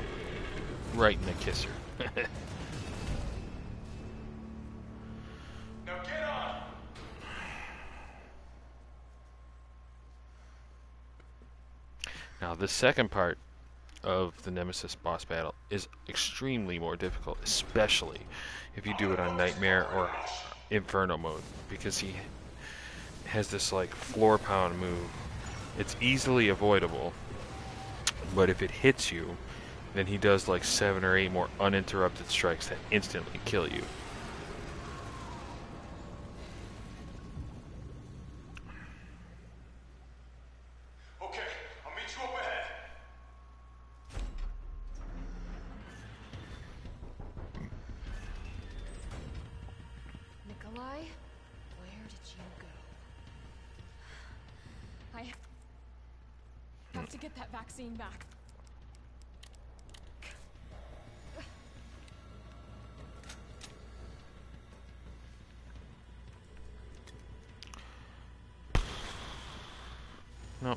Right in the kisser. Now get on! Now, the second part of the Nemesis boss battle is extremely more difficult, especially if you do it on Nightmare or Inferno mode, because he has this like floor pound move. It's easily avoidable, but if it hits you, then he does like 7 or 8 more uninterrupted strikes that instantly kill you. Okay, I'll meet you up ahead. Nikolai, where did you go? I have to get that vaccine back. No.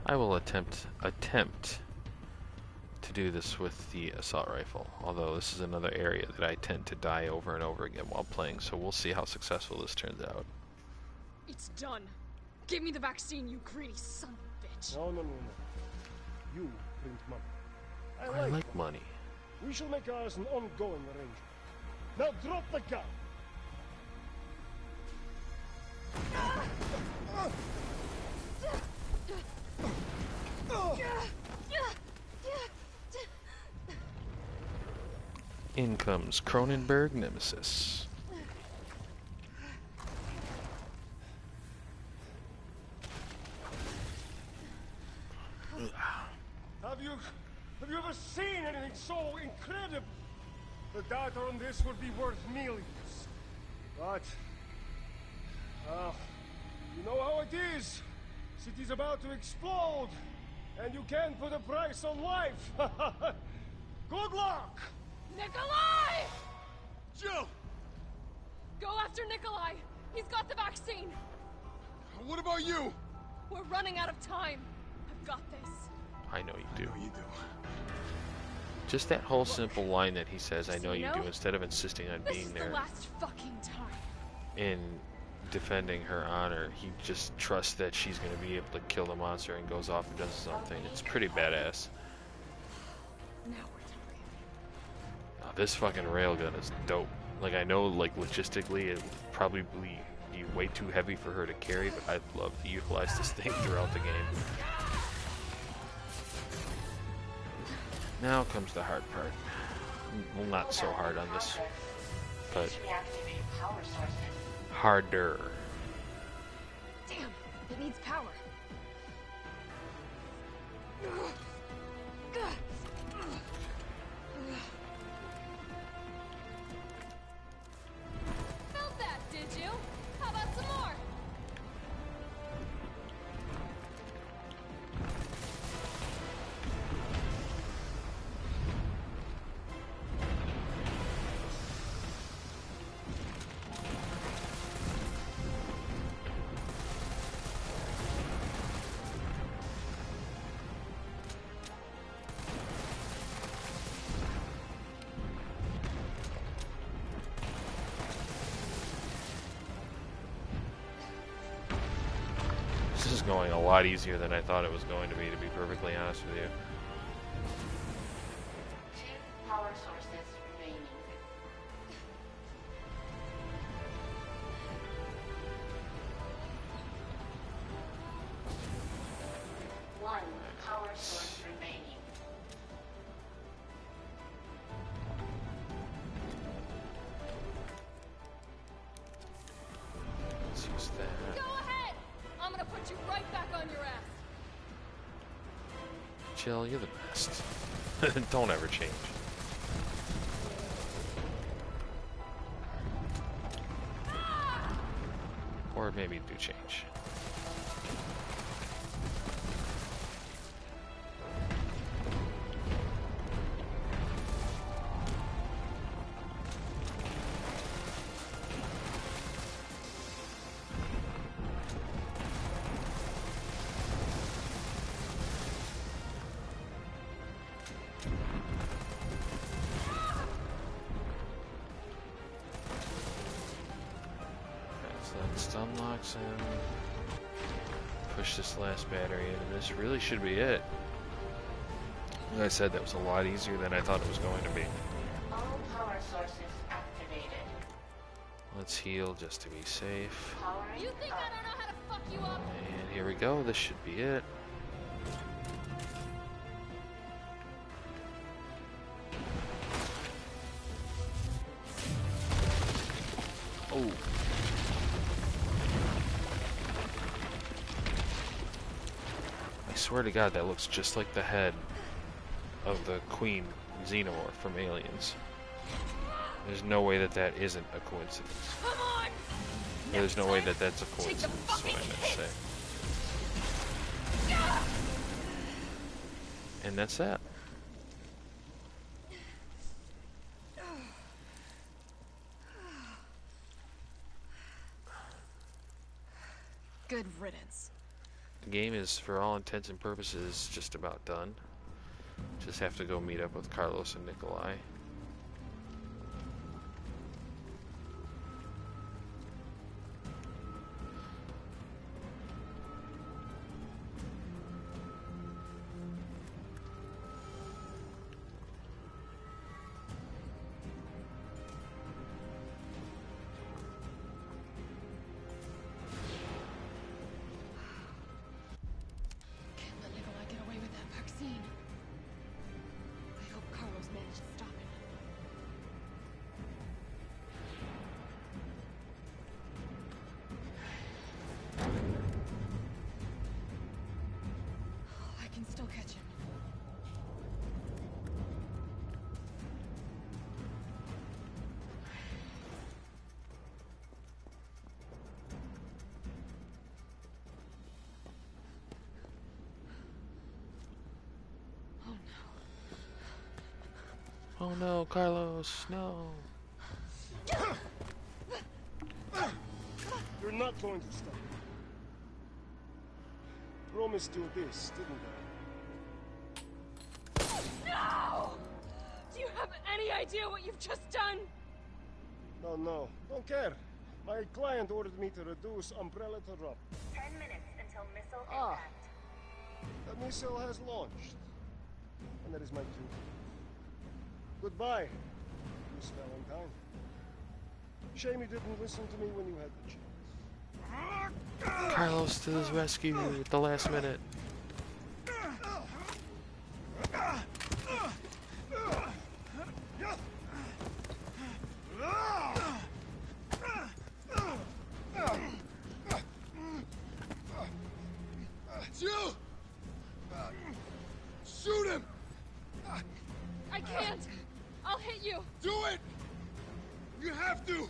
I will attempt to do this with the assault rifle, although this is another area that I tend to die over and over again while playing, so we'll see how successful this turns out. It's done. Give me the vaccine, you greedy son of a bitch. No. You print money. I like money. We shall make ours an ongoing arrangement. Now drop the gun! In comes Cronenberg Nemesis. Have you ever seen anything so incredible? The data on this would be worth millions. But, you know how it is. City's about to explode, and you can't put a price on life. Good luck! Nikolai! Jill! Go after Nikolai! He's got the vaccine! What about you? We're running out of time. I've got this. I know you do. I know you do. Just that whole simple line that he says, I know you do, instead of insisting on being there. This is the last fucking time. In defending her honor, he just trusts that she's going to be able to kill the monster and goes off and does something. It's pretty badass. Now we're talking. Oh, this fucking railgun is dope. Like, I know, like, logistically, it would probably be way too heavy for her to carry, but I'd love to utilize this thing throughout the game. Now comes the hard part. Well, not so hard on this, but harder. Damn, it needs power. Felt that, did you? How about some more? This is going a lot easier than I thought it was going to be perfectly honest with you. 2 power sources remaining. 1 power source remaining. Let's use that. Go ahead! I'm gonna put you right back on your ass. Jill, you're the best. Don't ever change. Or maybe do change. That unlocks him. Push this last battery in, and this really should be it. Like I said, that was a lot easier than I thought it was going to be. All power sources activated. Let's heal just to be safe. You think I don't know how to fuck you up? And here we go. This should be it. Oh. I swear to God, that looks just like the head of the Queen Xenomorph from Aliens. There's no way that that isn't a coincidence. Come on! There's no way that that's a coincidence, is what I meant to say. And that's that. Good riddance. The game is, for all intents and purposes, just about done. Just have to go meet up with Carlos and Nikolai. Can't let Nikolai get away with that vaccine. I hope Carlos managed to stop him. I can still catch him. Oh no, Carlos, no. You're not going to stop. Promised you this, didn't I? No! Do you have any idea what you've just done? No, don't care. My client ordered me to reduce Umbrella to rubble. 10 minutes until missile Ah. impact. The missile has launched. And that is my cue. Goodbye, Miss Valentine. Shame you didn't listen to me when you had the chance. Carlos to his rescue at the last minute. Jill! Shoot him! I can't! I'll hit you! Do it! You have to!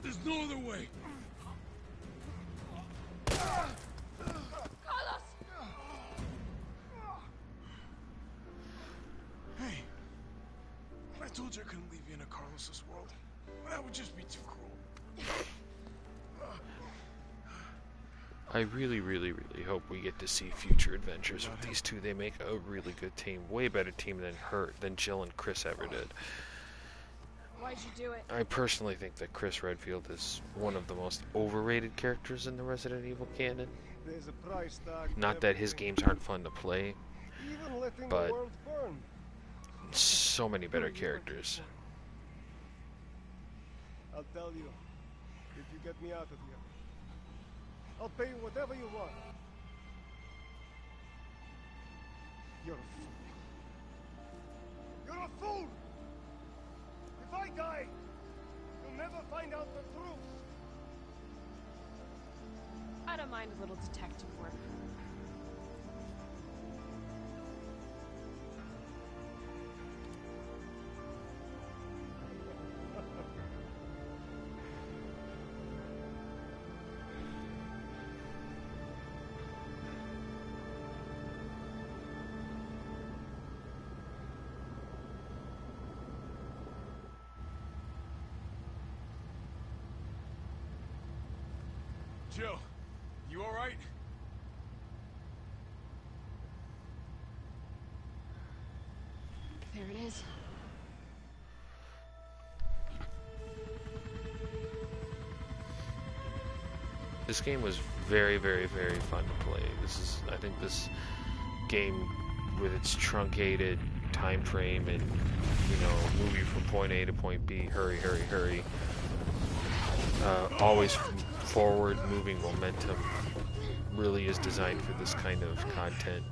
There's no other way. Carlos! Hey, I told you I couldn't leave you in a Carlos's world. That would just be too cruel. I really, really, really hope we get to see future adventures with these two. They make a really good team. Way better team than Jill and Chris ever did. Why'd you do it? I personally think that Chris Redfield is one of the most overrated characters in the Resident Evil canon. There's a price tag. Not that his games aren't fun to play, Even letting but the world burn. so many better characters. I'll tell you, if you get me out of here, I'll pay you whatever you want. You're a fool. You're a fool! If I die, you'll never find out the truth. I don't mind a little detective work. Jill, you alright? There it is. This game was very, very, very fun to play. I think this game, with its truncated time frame and, moving from point A to point B, hurry, always forward moving momentum, really is designed for this kind of content.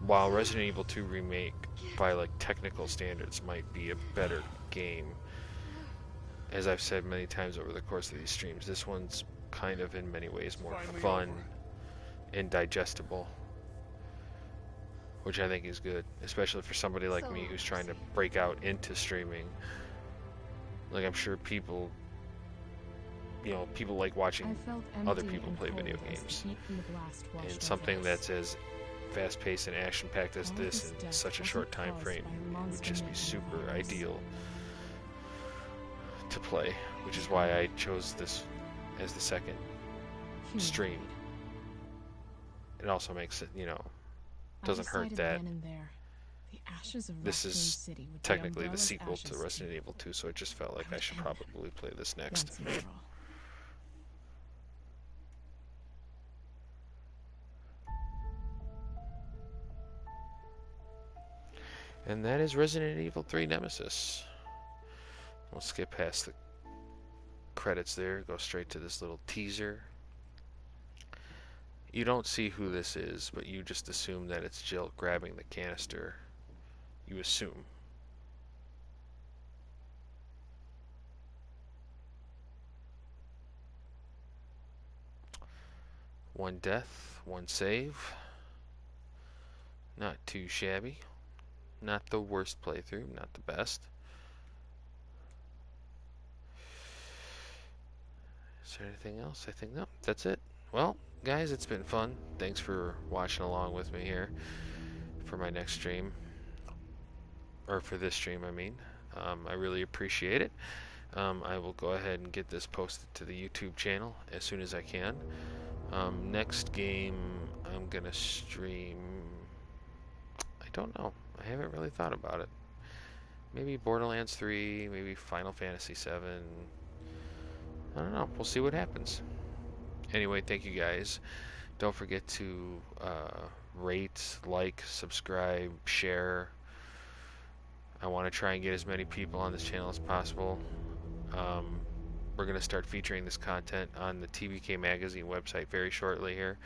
While Resident Evil 2 Remake, by technical standards, might be a better game, as I've said many times over the course of these streams, this one's kind of in many ways more fun and digestible, which I think is good, especially for somebody like me who's trying to break out into streaming. I'm sure people like watching other people play video games, and something that's as fast-paced and action-packed as this in such a short time frame would just be super ideal to play, which is why I chose this as the second stream. It also makes it, doesn't hurt that this is technically the sequel to Resident Evil 2, so it just felt like I should probably play this next. And that is Resident Evil 3 Nemesis. We'll skip past the credits there, go straight to this little teaser. You don't see who this is, but you just assume that it's Jill grabbing the canister. You assume. One death, one save. Not too shabby. Not the worst playthrough, not the best. Is there anything else? I think no, that's it. Well, guys, it's been fun. Thanks for watching along with me here for my next stream, or for this stream, I mean. I really appreciate it. I will go ahead and get this posted to the YouTube channel as soon as I can. Next game I'm gonna stream, I don't know. I haven't really thought about it. Maybe Borderlands 3, maybe Final Fantasy 7. I don't know. We'll see what happens. Anyway, thank you guys. Don't forget to rate, like, subscribe, share. I want to try and get as many people on this channel as possible. We're going to start featuring this content on the TBK Magazine website very shortly here.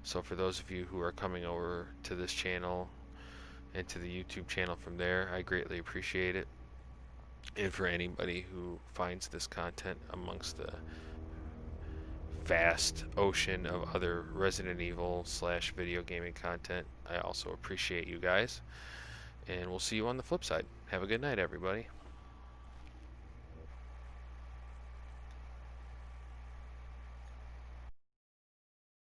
So for those of you who are coming over to this channel and to the YouTube channel from there, I greatly appreciate it. And for anybody who finds this content amongst the vast ocean of other Resident Evil / video gaming content, I also appreciate you guys. And we'll see you on the flip side. Have a good night, everybody.